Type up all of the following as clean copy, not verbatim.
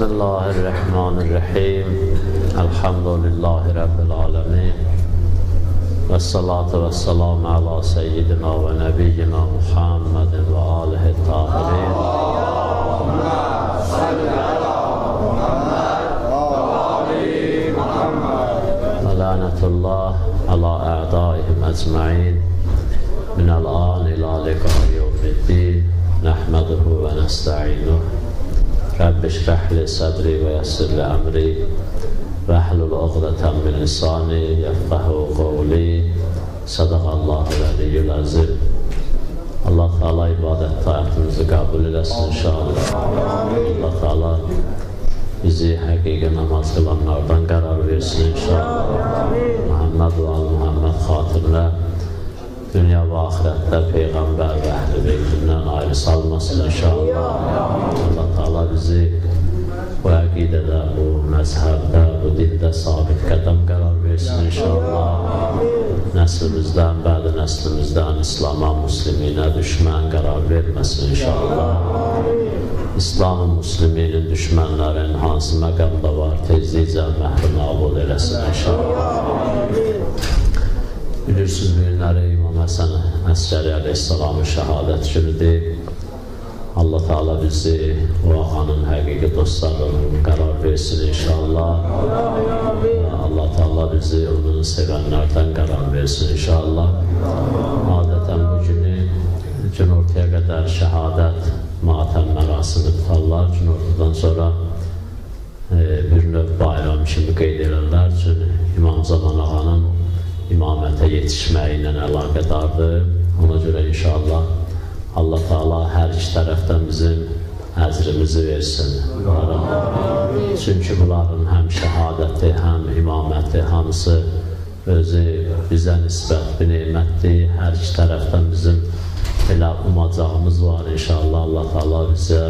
Bismillahirrahmanirrahim. Elhamdülillahi Rabbil alemin. Ve salatu ve selamu ala seyyidina ve nebiyyina Muhammedin ve alihi tahirin. Allahümme salli ala Muhammed ve ali Muhammed. Ve lanetullah ala a'daihim ecma'in. Minel an ila liqa'i yevmiddin. Nehmeduhu ve nesta'inuh. Rabbi şrahli sadri ve yassirli emri ve hlul uqdatan min lisani yefqahu qavli. Sadaqallahu veliyyül azim. Allah Teala ibadet taatımızı kabul eləsin inşallah. Allah Teala bizi həqiqi namaz qılanlardan qərar versin inşallah. Muhammed ve Muhammed xatirinə dünya və ahirətdə Peyğəmbər və əhl-i beytindən ayrı salmasın inşallah. Allah Teala bizi bu əqidədə, bu məzhəbdə, bu dində sabit qədəm qərar versin inşallah. Nəslimizdən, bədi nəslimizdən İslam'a, müsliminə düşmən qərar verməsin inşallah. İslam-ı müsliminin düşmənlərin hansı məqamda var, tezlikcə məhrəm abul eləsin inşallah. Bilirsiniz, bu günləri İmam Həsən Əskəri əleyhissalamın şəhadət günüdür. Allah Teala bizi o ağanın həqiqi dostlarının qərar versin inşallah. Allah Teala bizi onun sevənlərdən qərar versin inşallah. Adətən bu günü günortaya qədər şəhadət matəm mərasimi tutarlar. Günortadan sonra bir növ bayram kimi qeyd edirlər. Çünki İmam Zaman ağanın imamətə yetişməyi ilə əlaqədardır. Ona görə inşallah Allah Teala hər iki tərəfdən bizim əzrimizi versin. Çünki bunların həm şəhadəti, həm imaməti, hamısı özü bizə nisbət bir neymətdir. Hər iki tərəfdən bizim elə umacağımız var inşallah. Allah Teala bizə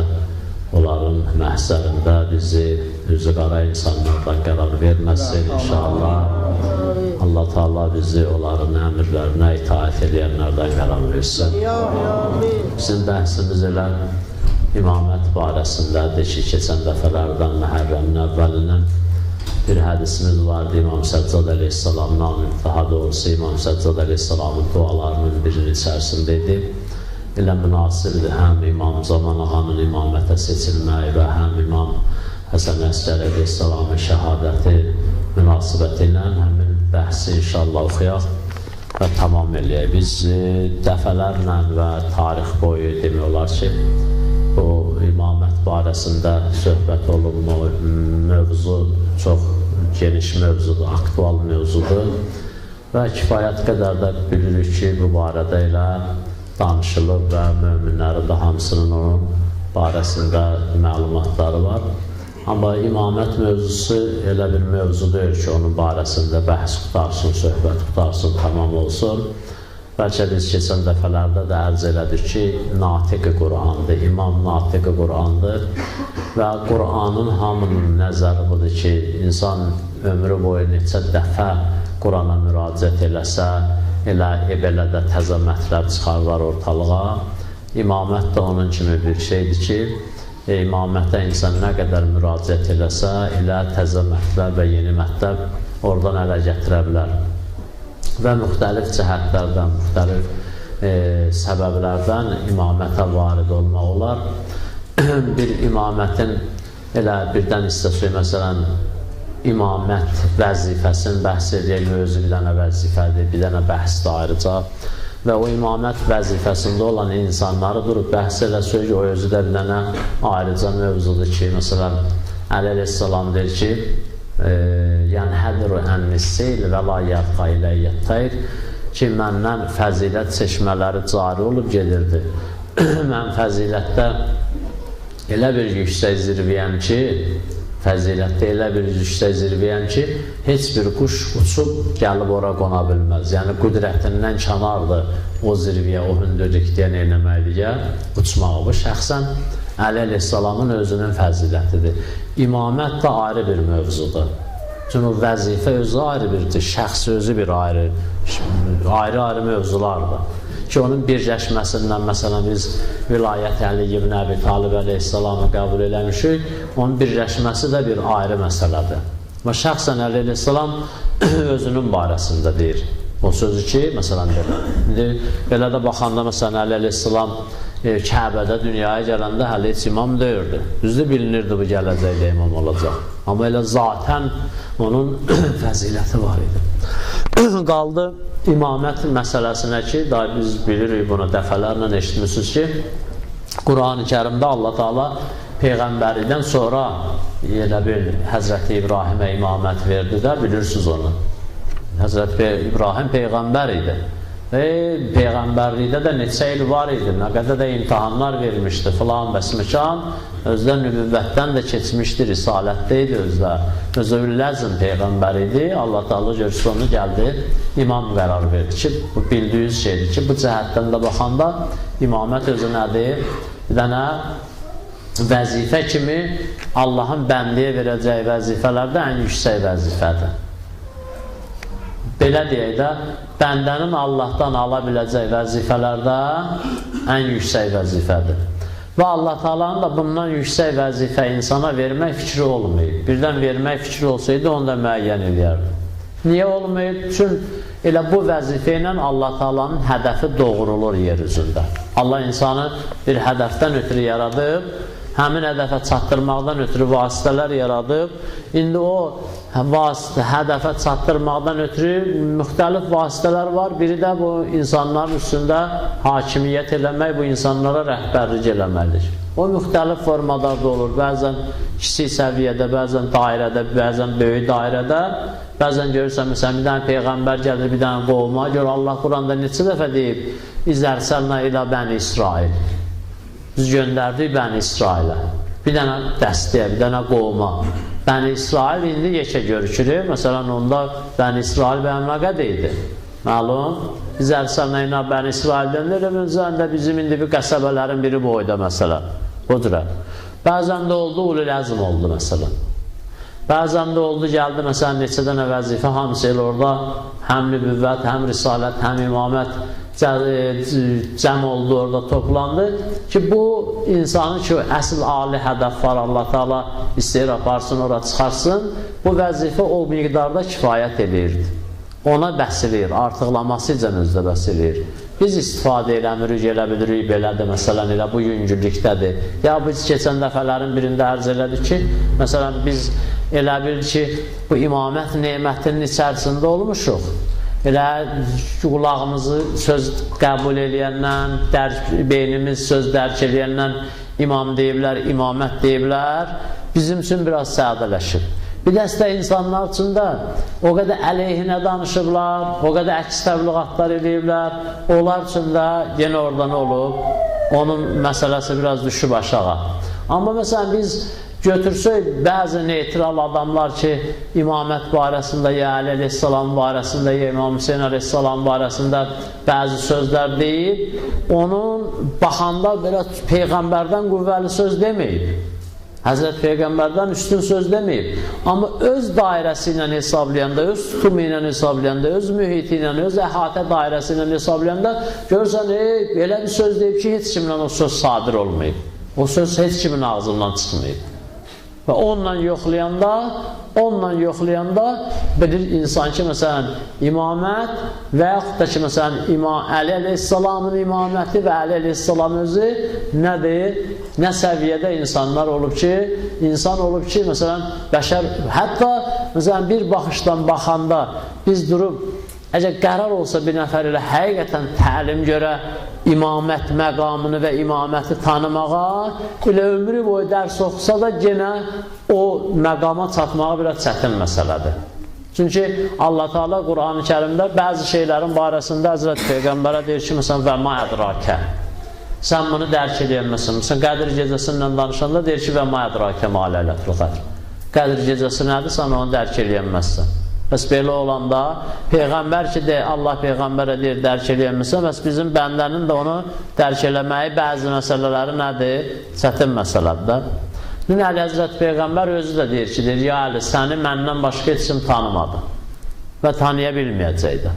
onların məhzərində bizi üzü qara insanlardan qərar verməsin inşallah. Allah Teala bizi onların əmirlərinə itaət edənlərdən qərar versin. Bizim bəhsimiz elə imamət barəsindədir ki, keçən dəfələrdən Məhərrəmin əvvəlindən bir hədisimiz vardı. İmam Səccad əleyhissalamdan, daha doğrusu İmam Səccad əleyhissalamın dualarının birinin içərisindeydi. Elə münasibdir həm İmam Zaman ağanın imamətə seçilməyi və həm İmam Həsən Əskəri əleyhissalamın şəhadəti münasibəti ilə həmin bəhsi inşallah oxuyaq və tamam eləyək. Biz dəfələrlə və tarix boyu demək olar ki, bu imamət barəsində söhbət olunma mövzu çox geniş mövzudur, aktual mövzudur və kifayət qədər də bilirik ki, bu barədə elə danışılır və möminlərin də hamısının onun barəsində məlumatları var. Amma imamət mövzusu elə bir mövzu deyil ki, onun barəsində bəhs qutarsın, söhbət qutarsın, tamam olsun. Bəlkə biz keçən dəfələrdə də ərz elədik ki, Natiq-i Qurandır, İmam Natiq-i Qurandır və Quranın hamının nəzəri budur ki, insan ömrü boyu neçə dəfə Qurana müraciət eləsə, elə də təzə mətləb çıxarlar ortalığa. İmamət də onun kimi bir şeydir ki, imamətə insan nə qədər müraciət eləsə, elə təzə mətləb və yeni mətləb oradan ələ gətirə bilər. Və müxtəlif cəhətlərdən, müxtəlif səbəblərdən imamətə varid olmaq olar. Bir imamətin elə birdən istəsək, məsələn, imamət vəzifəsini bəhs edək, özü bir dənə vəzifədir, bir dənə bəhsdir ayrıca. Və o imamət vəzifəsində olan insanları durub bəhs eləsək, o özü də bir dənə ayrıca mövzudur ki, məsələn, Əli əleyhissalam deyir ki, yənhədiru ənniseyl və la yəbqa iləyyət tayr ki, məndən fəzilət seçmələri cari olub gedirdi. Mən fəzilətdə elə bir yüksək zirviyəm ki, heç bir quş uçub gəlib ora qona bilməz. Yəni, qüdrətindən kənardır o zirviyə, o hündürlükdə eləməkliyə uçmağı. Bu şəxsən Əli əleyhissalamın özünün fəzilətidir. İmamət də ayrı bir mövzudur. Çünki o vəzifə özü ayrı birdir, şəxs özü bir ayrı mövzulardır. ki, onun birləşməsindən, məsələn, biz vilayət Əli ibn Əbi Talib əleyhissalamı qəbul eləmişik, onun birləşməsi də bir ayrı məsələdir. Və şəxsən Əli əleyhissalam özünün barəsində deyir. O sözü ki, məsələn, belə də baxanda, məsələn, Əli əleyhissalam Kəbədə dünyaya gələndə hələ heç imam deyirdi. Düzdür, bilinirdi bu gələcəkdə imam olacaq. Amma elə zatən onun fəziləti var idi. Qaldı imamət məsələsinə ki, daha biz bilirik bunu dəfələrlə eşitmişsiniz ki, Quran-ı Kərimdə Allah Taala Peyğəmbəridən sonra elə bir Həzrəti İbrahimə imamət verdi də, bilirsiniz onu. Həzrəti İbrahim Peyğəmbər idi. Peyğəmbərlikdə də neçə il var idi, nə qədər də imtihanlar vermişdi filan bəsməkan, özdə nübüvvətdən də keçmişdi, risalətdə idi özdə. Özü-ləzm Peyğəmbər idi, Allah Teala görürsün onu gəldi, imam qərar verdi ki, bu bildiyiniz şeydir ki, bu cəhətdən də baxanda imamət özü nədir? Bir dənə vəzifə kimi Allahın bəndiyə verəcəyi vəzifələrdə ən yüksək vəzifədir. Belə deyək də, bəndənin Allahdan ala biləcək vəzifələrdə ən yüksək vəzifədir. Və Allah Taala'nın da bundan yüksək vəzifə insana vermək fikri olmayıb. Birdən vermək fikri olsaydı, onu da müəyyən edərdi. Niyə olmayıb? Çünki elə bu vəzifə ilə Allah Taala'nın hədəfi doğrulur yer üzündə. Allah insanı bir hədəfdən ötürü yaradıb, həmin hədəfə çatdırmaqdan ötürü vasitələr yaradıb, indi o hədəfə çatdırmaqdan ötürü müxtəlif vasitələr var. Biri də bu insanların üstündə hakimiyyət eləmək, bu insanlara rəhbərlik eləməkdir. O müxtəlif formalarda olur. Bəzən kiçik səviyyədə, bəzən dairədə, bəzən böyük dairədə. Bəzən görürsən, məsələn, bir dənə Peyğəmbər gəlir, bir dənə qovma. Gör, Allah Quranda neçə dəfə deyib, İzərsəlnə ilə Bəni İsrail. Biz göndərdik Bəni İsrailə. Bir dənə dəstəyə, bir dənə qovma. Bəni İsrail indi yekə görükürük. Məsələn, onda Bəni İsrail bəmləqə deyildi. Məlum, biz ərsəlnə ilə Bəni İsraildən üzərində bizim indi bir qəsəbələrin biri boyda məsələn. O cürə. Bəzən də oldu, Ulul-Əzm oldu məsələn. Bəzən də oldu, gəldi məsələn, neçə dənə vəzifə, hamısı elə orada həm nübüvvət, həm risalət, həm imamət cəm oldu, orada toplandı ki, bu insanı ki, əsl ali hədəf var, Allah Teala istəyir aparsın, ora çıxarsın, bu vəzifə o miqdarda kifayət edirdi. Ona bəs edir, artıqlaması üçün özdə bəs edir. Biz istifadə eləmirik, elə bilirik, belədir, məsələn, elə bu yüngüllükdədir. Ya, biz keçən dəfələrin birində ərz elədik ki, məsələn, biz elə bil ki, bu imamət nemətinin içərisində olmuşuq. Elə qulağımızı söz qəbul eləyəndən, beynimiz söz dərk eləyəndən imam deyiblər, imamət deyiblər, bizim üçün biraz sədələşib. Bir dəstə insanlar üçün də o qədər əleyhinə danışıblar, o qədər əks təbliğatlar eləyiblər, onlar üçün də yenə oradan olub, onun məsələsi biraz düşüb aşağı. Amma məsələn biz götürsək, bəzi neytral adamlar ki, imamət barəsində, ya Əli əleyhissalam barəsində, ya İmam Hüseyin əleyhissalam barəsində bəzi sözlər deyib, onun baxanda belə Peyğəmbərdən qüvvəli söz deməyib. Həzrət Peyğəmbərdən üstün söz deməyib. Amma öz dairəsi ilə hesablayanda, öz tutumu ilə hesablayanda, öz mühiti ilə, öz əhatə dairəsi ilə hesablayanda görürsən, belə bir söz deyib ki, heç kimlə o söz sadir olmayıb. O söz heç kimin ağzından çıxmayıb. Və onunla yoxlayanda bilir insan ki, məsələn, imamət və yaxud da ki, məsələn, Əli əleyhissalamın imaməti və Əli əleyhissalam özü nədir? Nə səviyyədə insanlar olub ki, məsələn, bəşər, hətta, məsələn, bir baxışdan baxanda biz durub, əgər qərar olsa bir nəfər ilə həqiqətən təlim görə imamət məqamını və imaməti tanımağa, elə ömrü boyu dərs oxusa da genə o məqama çatmağa biraz çətin məsələdir. Çünki Allah Teala Quran-ı Kərimdə bəzi şeylərin barəsində Həzrət Peyğəmbərə deyir ki, məsələn, və ma ədrakə. Sən bunu dərk edəməsin. Məsələn, Qədir gecəsindən danışanda deyir ki, və ma ədrakə ma ləylətul qədr. Qədir gecəsi nədir, sən onu dərk edəməzsən. Bəs belə olanda, Peyğəmbər ki, Allah Peyğəmbərə deyir, dərk edəməzsən, bəs bizim bəndənin də onu dərk eləməyi bəzi məsələləri nədir? Çətin məsələdir. Dün Əli Həzrət Peyğəmbər özü də deyir ki, ya Əli, səni məndən başqa heç kim tanımadı və tanıya bilməyəcəkdir.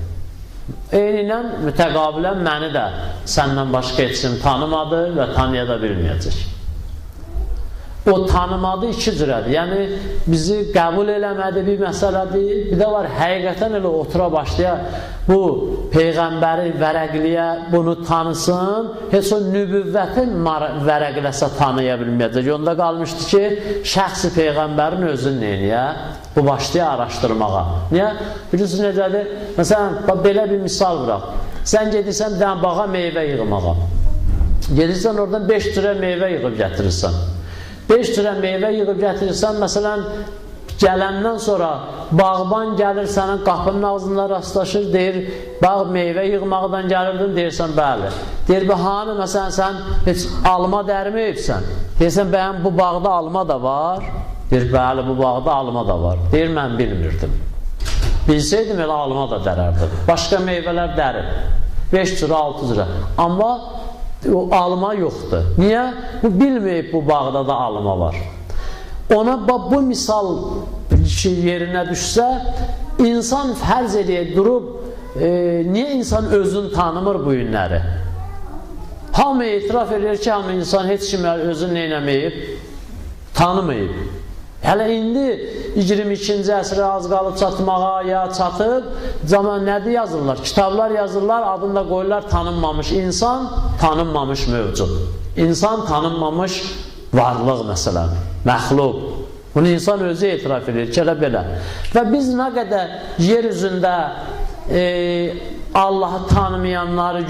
Eyni ilə mütəqabilən məni də səndən başqa heç kim tanımadı və tanıya da bilməyəcək. O tanımadı iki cürədir. Yəni, bizi qəbul eləmədi bir məsələdir. Bir də var, həqiqətən elə otura başlaya bu Peyğəmbəri vərəqləyə bunu tanısın, heç o nübüvvəti vərəqləsə tanıya bilməyəcək. Onda qalmışdı ki, şəxsi Peyğəmbərin özünü neyləyə? Bu başlaya araşdırmağa. Niyə? Bilirsiniz necədir? Məsələn, belə bir misal bıraq. Sən gedirsən bir dənə bağa meyvə yığmağa. Gedirsən oradan 5 cürə meyvə yığıb gətirirsən. 5 cürə meyvə yığıb gətirirsən, məsələn, gələndən sonra bağban gəlir, sənin qapının ağzında rastlaşır, deyir, bağ meyvə yığmaqdan gəlirdin, deyirsən, bəli. Deyir, hanı, məsələn, sən heç alma dərməyibsən, deyirsən, bəyəm bu bağda alma da var, deyir, bəli, bu bağda alma da var, deyir, mən bilmirdim. Bilsəydim, elə alma da dərərdim, başqa meyvələr dərir, 5 cürə, 6 cürə, amma o alma yoxdur. Niyə? Bu bilməyib bu bağda da alma var. Ona bu misal yerinə düşsə, insan fərz edək durub, niyə insan özünü tanımır bu günləri? Hamı etiraf edir ki, hamı insan heç kim özünü neynəməyib, tanımayıb. Hələ indi 22-ci əsrə az qalıb çatmağa, ya çatıb, zaman nədir yazırlar? Kitablar yazırlar, adını da qoyurlar tanınmamış insan, tanınmamış mövcud. İnsan tanınmamış varlıq məsələn, məxluq. Bunu insan özü etiraf edir ki, elə belə. Və biz nə qədər yer üzündə Allahı tanımayanları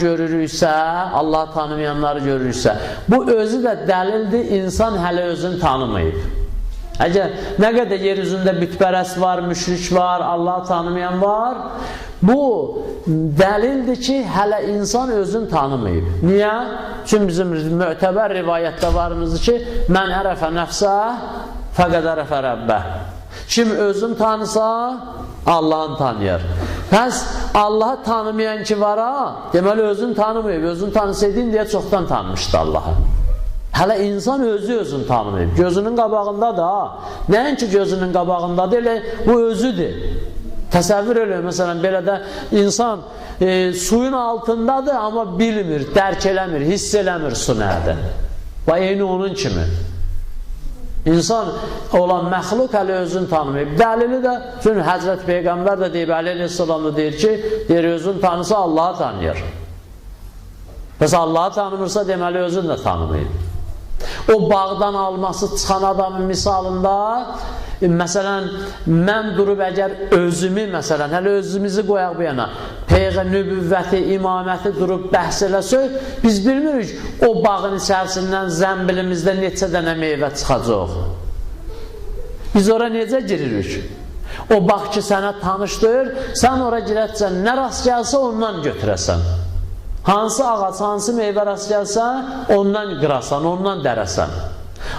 görürüksə, bu özü də dəlildir, insan hələ özünü tanımayıb. Əgər nə qədər yer üzündə bütpərəst var, müşrik var, Allahı tanımayan var, bu dəlildir ki, hələ insan özünü tanımayıb. Niyə? Çünki bizim mötəbər rivayətdə varımızdır ki, mən ərəfə nəfsə, fəqəd ərəfə rəbbə. Kim özünü tanısa, Allahını tanıyır. Pəs Allahı tanımayan ki var ha, deməli özünü tanımayıb. Özünü tanısaydın deyə çoxdan tanımışdı Allahı. Hələ insan özünü tanımayıb. Gözünün qabağında da, nəinki gözünün qabağındadır, elə bu özüdür. Təsəvvür eləyin, məsələn, belə də insan suyun altındadır, amma bilmir, dərk eləmir, hiss eləmir su nədir. Və eyni onun kimi. İnsan olan məxluq hələ özünü tanımayıb. Dəlili də, çünki Həzrət Peyğəmbər də deyib, Əleyhisselam da deyir ki, deyir, özünü tanısa Allahı tanıyır. Bəs Allahı tanımırsa, deməli özünü də tanımayıb. O bağdan alması çıxan adamın misalında, məsələn, mən durub əgər özümü, məsələn, hələ özümüzü qoyaq bu yana, nübüvvəti, imaməti durub bəhs eləsək, biz bilmirik o bağın içərisindən zəmbilimizdə neçə dənə meyvə çıxacaq. Biz ora necə giririk? O bağ ki, sənə tanışdır, sən ora girətsən, nə rast gəlsə ondan götürəsən. Hansı ağac, hansı meyvə rast gəlsə, ondan qırasan, ondan dərəsən.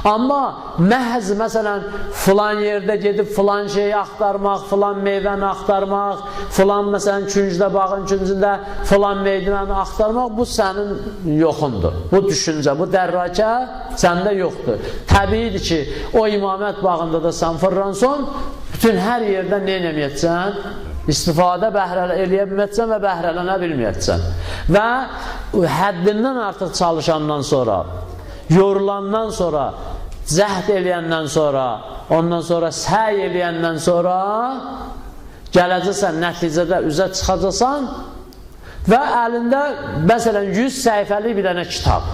Amma məhz, məsələn, filan yerdə gedib filan şeyi axtarmaq, filan meyvəni axtarmaq, filan, məsələn, küncdə, bağın küncündə filan meyvəni axtarmaq, bu sənin yoxundur. Bu düşüncə, bu dərrakə səndə yoxdur. Təbiidir ki, o imamət bağında da sən fırranson, bütün hər yerdə nə eləməyəcəksən? İstifadə eləyə bilməyəcəksən və bəhrələnə bilməyəcəksən. Və həddindən artıq çalışandan sonra, yorulandan sonra, cəhd eləyəndən sonra, ondan sonra səy eləyəndən sonra gələcəksən, nəticədə üzə çıxacaqsan və əlində, məsələn, 100 səhifəlik bir dənə kitab.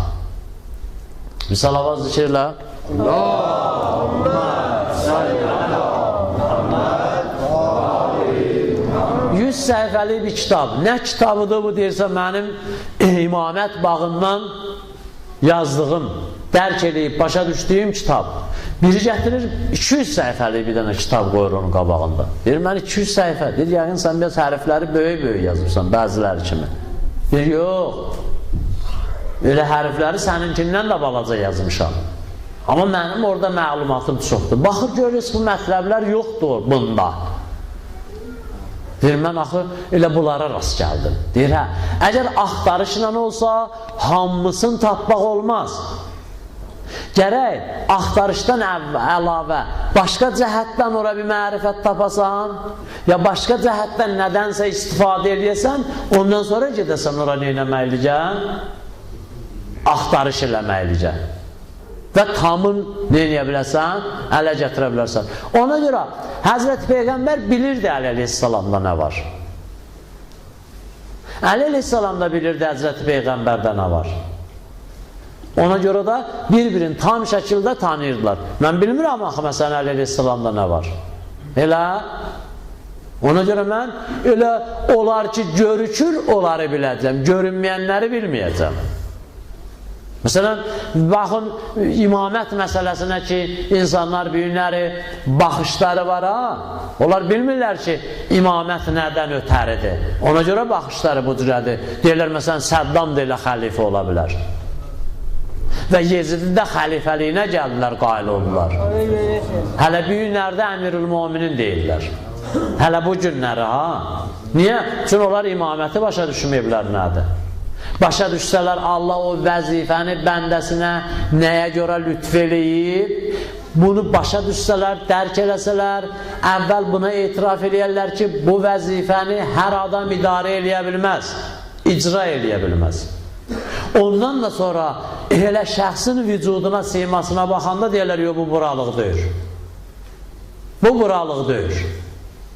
Misal avaz zikirlə. Allahümmə salli alə Muhammed 100 səhifəlik bir kitab. Nə kitabıdır bu deyirsə, mənim imamət bağından yazdığım, dərk edib, başa düşdüyüm kitab. Biri gətirir, 200 səhifəlik bir dənə kitab qoyur onun qabağında. Deyir, mən 200 səhifə. Deyir, yəqin sən biraz hərfləri böyük-böyük yazırsan, bəziləri kimi. Deyir, yox. Elə hərfləri səninkindən də balaca yazmışam. Amma mənim orada məlumatım çoxdur. Baxır, görürüz, bu mətləblər yoxdur bunda. Deyir, mən axı elə bunlara rast gəldim. Deyir, hə, əgər axtarışla olsa, hamısını tapmaq olmaz. gərək axtarışdan əlavə başqa cəhətdən ora bir mərifət tapasan, ya başqa cəhətdən nədənsə istifadə edəsən, ondan sonra gedəsən ora neynəməylicən? Axtarış eləməylicən. Və tamın neynəyə biləsən? Ələ gətirə bilərsən. Ona görə Həzrəti Peyğəmbər bilirdi Əli əleyhissalamda nə var. Əli əleyhissalamda bilirdi Həzrəti Peyğəmbərdə nə var. Ona görə də bir-birini tam şəkildə tanıyırdılar. Mən bilmirəm axı, məsələn, Əli əleyhissalamda nə var. Elə, ona görə mən elə olar ki, görükür, onları biləcəm, görünməyənləri bilməyəcəm. Məsələn, baxın, imamət məsələsinə ki, insanlar büyünləri, baxışları var ha, onlar bilmirlər ki, imamət nədən ötəridir. Ona görə baxışları bu cürədir. Deyirlər, məsələn, Səddam da elə xəlifə ola bilər. Və Yezidin də xəlifəliyinə gəldilər, qail oldular. Hələ büyünlərdə Əmirül-Müminin deyirlər. Hələ bu günləri ha. Niyə? Çünki onlar imaməti başa düşməyiblər nədir? Başa düşsələr, Allah o vəzifəni bəndəsinə nəyə görə lütf eləyib, bunu başa düşsələr, dərk eləsələr, əvvəl buna etiraf eləyərlər ki, bu vəzifəni hər adam idarə eləyə bilməz, icra eləyə bilməz. Ondan da sonra elə şəxsin vücuduna, simasına baxanda deyərlər, yox, bu buralıq deyir. Bu buralıq deyir.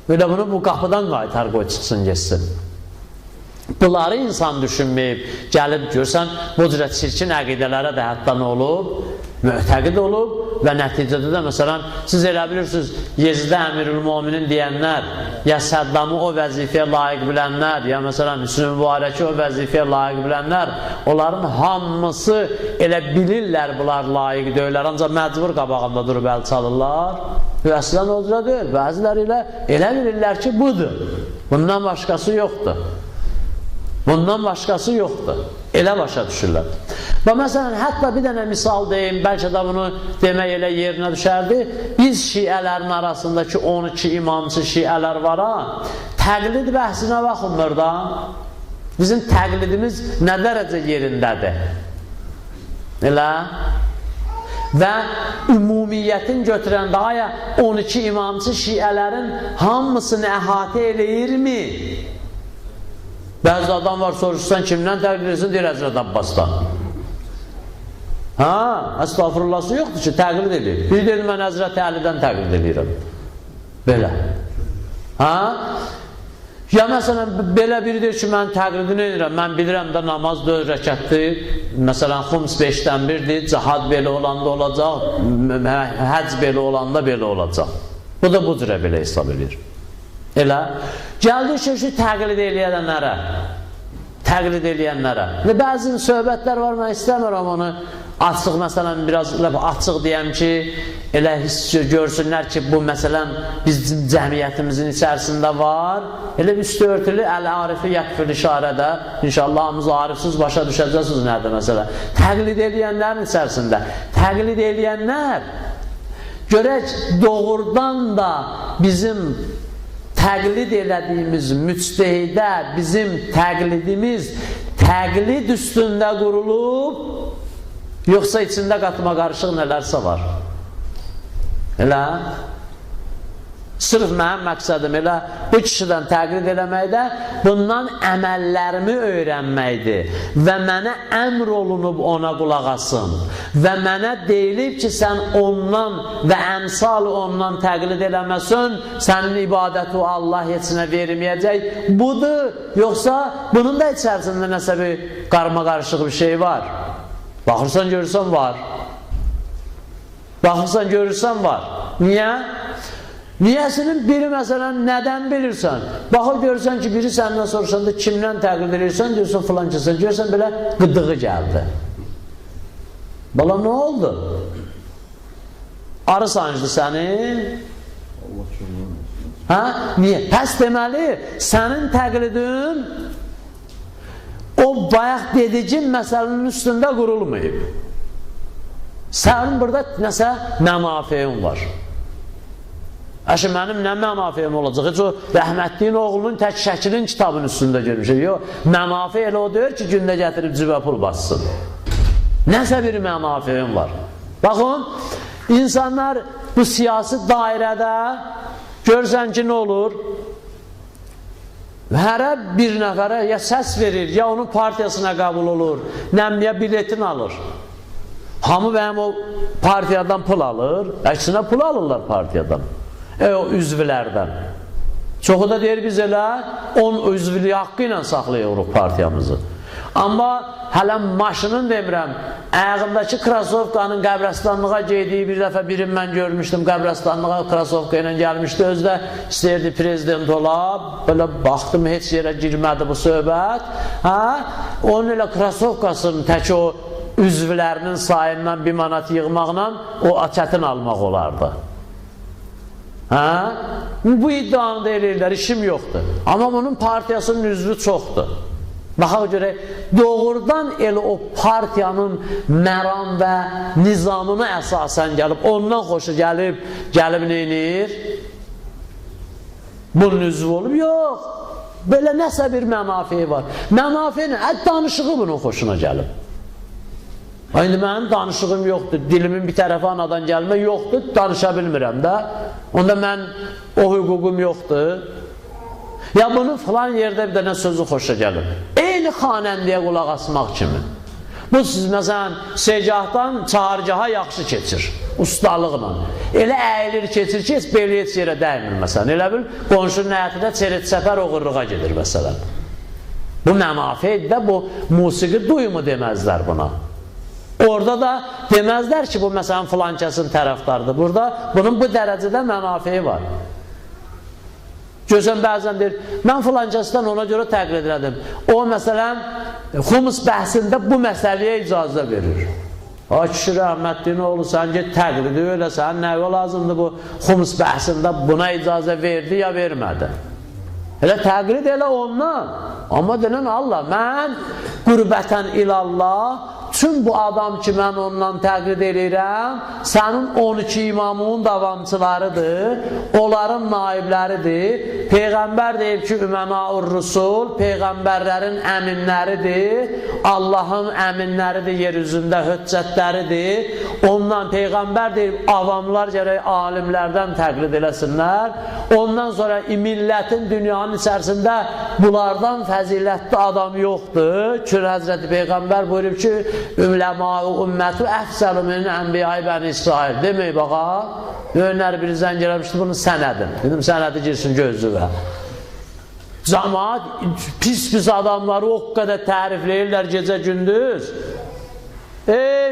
Belə bunu bu qapıdan qaytar qoy, çıxsın, geçsin. Bunları insan düşünməyib, gəlib görsən, bu cürə çirkin əqidələrə də hətta nə olub? Möhtəqid olub və nəticədə də, məsələn, siz elə bilirsiniz, Yezidə Əmirül-Müminin deyənlər, ya Səddamı o vəzifəyə layiq bilənlər, ya məsələn, Hüsnü Mübarəki o vəzifəyə layiq bilənlər, onların hamısı elə bilirlər bunlar layiq deyirlər, ancaq məcbur qabağında durub əl çalırlar. Və əslən o cürə deyil, bəziləri elə bilirlər ki, budur, bundan başqası yoxdur. Bundan başqası yoxdur. Elə başa düşürlər. Və məsələn, hətta bir dənə misal deyim, bəlkə də bunu demək elə yerinə düşərdi. Biz şiələrin arasındakı 12 imamçı şiələr var ha, təqlid bəhsinə baxınmır da. Bizim təqlidimiz nə dərəcə yerindədir? Elə? Və ümumiyyətin götürəndə aya 12 imamçı şiələrin hamısını əhatə eləyirmi? Bəzi adam var, soruşsan kimdən təqlid edirsin, deyir Həzrət Abbasdan. Ha, əstağfirullahsı yoxdur ki, təqlid edir. Bir deyir, mən Həzrət Əlidən təqlid edirəm. Belə. Ha? Ya məsələn, belə biri deyir ki, mən təqlidini edirəm, mən bilirəm də namaz 4 rəkətdir, məsələn, xums 5-dən 1-dir, cihad belə olanda olacaq, həc belə olanda belə olacaq. Bu da bu cürə belə hesab edir. Elə, gəldi ki, təqlid eləyənlərə, təqlid eləyənlərə. Və bəzi söhbətlər var, mən istəmirəm onu açıq, məsələn, biraz açıq deyəm ki, elə görsünlər ki, bu məsələn bizim cəmiyyətimizin içərisində var. Elə üstü örtülü, əl-arifi yəkfil işarədə, inşallah hamımız arifsiz başa düşəcəksiniz nədir məsələn. Təqlid eləyənlərin içərisində, təqlid eləyənlər, görək doğrudan da bizim təqlid elədiyimiz müctehidə bizim təqlidimiz təqlid üstündə qurulub, yoxsa içində qatma qarışıq nələrsə var. Elə? Sırf mənim məqsədim elə bu kişidən təqlid eləməkdə bundan əməllərimi öyrənməkdir və mənə əmr olunub ona qulaq asın və mənə deyilib ki, sən ondan və əmsal ondan təqlid eləməsin, sənin ibadəti Allah heçinə verməyəcək. Budur, yoxsa bunun da içərisində nəsə bir qarma qarışıq bir şey var. Baxırsan, görürsən var. Baxırsan, görürsən var. Niyə? Niyəsinin biri məsələn nədən bilirsən? Baxır görürsən ki, biri səndən soruşanda kimdən təqlid edirsən, diyorsun filan kəsən, görürsən belə qıdığı gəldi. Bala nə oldu? Arı sancdı səni? Hə? Niyə? Pəs deməli, sənin təqlidin o bayaq dedicin məsələnin üstündə qurulmayıb. Sənin burada nəsə mənafiyin var. Əşi, mənim nə mənafiyim olacaq? Heç o rəhmətliyin oğlunun tək şəkilin kitabın üstündə görmüşəm. Yox, mənafi elə o deyir ki, gündə gətirib cibə pul bassın. Nəsə bir mənafiyim var. Baxın, insanlar bu siyasi dairədə görsən ki, nə olur? Hərə bir nəfərə ya səs verir, ya onun partiyasına qəbul olur, nəmliyə biletini alır. Hamı bəyəm o partiyadan pul alır, əksinə pul alırlar partiyadan, o üzvlərdən. Çoxu da deyir, biz elə 10 üzvlüyü haqqı ilə saxlayırıq partiyamızı. Amma hələ maşının demirəm, ayağındakı krasovkanın qəbrəstanlığa geydiyi bir dəfə birini mən görmüşdüm, qəbrəstanlığa krasovka ilə gəlmişdi, özü də istəyirdi prezident ola, belə baxdım, heç yerə girmədi bu söhbət. Onun elə krasovkasının tək o üzvlərinin sayından 1 manat yığmaqla o çətin almaq olardı. Bu iddianı da eləyirlər, işim yoxdur. Amma bunun partiyasının üzvü çoxdur. Baxaq görək, doğrudan elə o partiyanın məram və nizamına əsasən gəlib, ondan xoşu gəlib neyinir? Bunun üzvü olub? Yox. Belə nəsə bir mənafiyi var. Mənafiyi nə? Danışığı bunun xoşuna gəlib. İndi mənim danışığım yoxdur, dilimin bir tərəfi anadan gəlmə yoxdur, danışa bilmirəm də. Onda mən o hüququm yoxdur. Ya bunun filan yerdə bir dənə sözü xoşa gəlir. Eyni xanəndiyə qulaq asmaq kimi. Bu siz məsələn segahdan çağırgaha yaxşı keçir, ustalıqla. Elə əyilir keçir ki, belə heç yerə dəymir məsələn. Elə bil qonşunun həyatında çerit səfər oğurluğa gedir məsələn. Bu mənafidir də, bu musiqi duyumu deməzlər buna. Orada da deməzlər ki, bu məsələn filan kəsin tərəfdardır. Burada bunun bu dərəcədə mənafiyi var. Görsən bəzən deyir, mən filan kəsdən ona görə təqlid elədim. O məsələn, xumus bəhsində bu məsələyə icazə verir. Kişi rəhmətliyin oğlu, sən get təqlidi öyle, sən nəvə lazımdır bu xumus bəhsində buna icazə verdi ya vermədi. Elə təqlid elə ondan. Amma denən Allah, mən qürbətən ilallah, tüm bu adam ki, mən ondan təqlid edirəm, sənin 12 imamının davamçılarıdır, onların naibləridir. Peyğəmbər deyib ki, Ümənaur Rusul, Peyğəmbərlərin əminləridir, Allahın əminləridir, yer üzündə höccətləridir. Ondan Peyğəmbər deyib, avamlar gərək alimlərdən təqlid eləsinlər. Ondan sonra millətin dünyanın içərisində bunlardan fəzilətli adam yoxdur. Ki, Həzrəti Peyğəmbər buyurub ki, Üləma-u ümmətu əfsəlu min ənbiyayı bəni İsrail. Demək baxa, önləri biri zəng eləmişdi, bunu sənədin. Dedim, sənədi girsin gözlüvə. Cəmaat pis adamları o qədər tərifləyirlər gecə gündüz.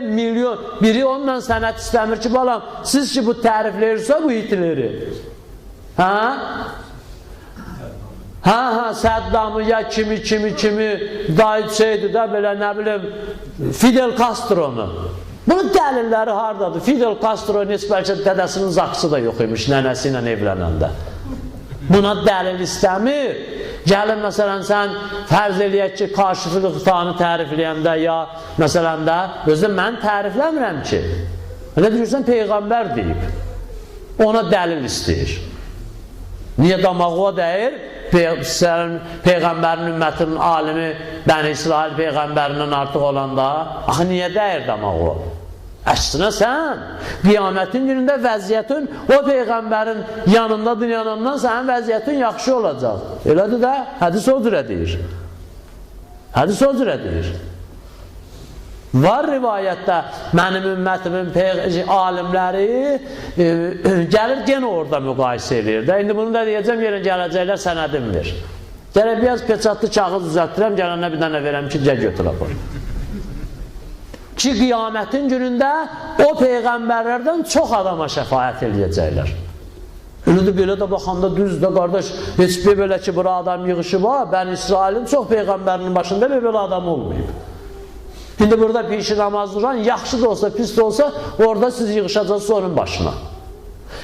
Milyon. Biri ondan sənət istəmir ki, balam, siz ki bu tərifləyirsə bu Hitleri. Səddamı ya kimi dayı şeydir də belə nə bilim Fidel Castro'nu. Bunun dəlilləri haradadır? Fidel Castro nisbətcə dədəsinin zaksı da yox imiş nənəsi ilə evlənəndə. Buna dəlil istəmir. Gəlin məsələn sən fərz eləyək ki, Kaşifi Xitanı tərifləyəndə ya məsələn də özüm mən tərifləmirəm ki. Elə deyirsən Peyğəmbər deyib. Ona dəlil istəyir. Niyə damağı o deyir? Peyğəmbərin ümmətinin alimi Bəni İsrail Peyğəmbərindən artıq olanda axı niyə dəyir damaq o? Əksinə sən qiyamətin günündə vəziyyətin o Peyğəmbərin yanında dünyanından sənin vəziyyətin yaxşı olacaq. Elədir də hədis o cürə deyir. Hədis o cürə deyir. Var rivayətdə mənim ümmətimin alimləri gəlir genə orada müqayisə edir. İndi bunu da deyəcəm, yerə gələcəklər sənədim ver. Gələk biraz peçatlı kağız düzəltdirəm, gələnə bir dənə verəm ki, gəl götür apar. Ki qiyamətin günündə o peyğəmbərlərdən çox adama şəfayət edəcəklər. Ünlüdür belə də baxanda düzdür qardaş, heç bir belə ki bura adam yığışı var, Bəni İsrailin çox peyğəmbərinin başında belə adam olmayıb. İndi burada pişi namaz duran, yaxşı da olsa, pis de olsa, orada siz yığışacaqsınız onun başına.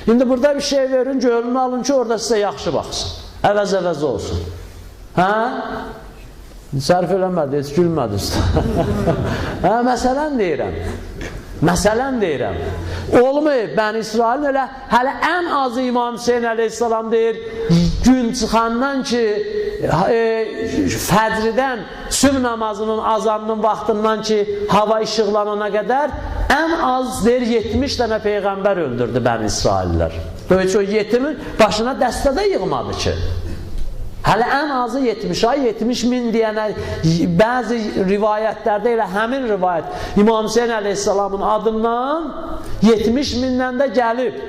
İndi burada bir şey verin, gönlünü alın ki, orada sizə yaxşı baxsın. Əvəz olsun. Sərf eləmədi, heç gülmədi usta. Məsələn deyirəm. Məsələn deyirəm. Olmayıb, Bəni İsrailin elə hələ ən azı İmam Hüseyin əleyhissalam deyir, gün çıxandan ki, fəcridən, sübh namazının azanının vaxtından ki, hava işıqlanana qədər ən az deyir 70 dənə peyğəmbər öldürdü Bəni İsraillər. Böyük o yetimin başına dəstədə yığmadı ki. Hələ ən azı 70 min deyənə, bəzi rivayətlərdə elə həmin rivayət İmam Hüseyin əleyhissalamın adından 70 mindən də gəlib.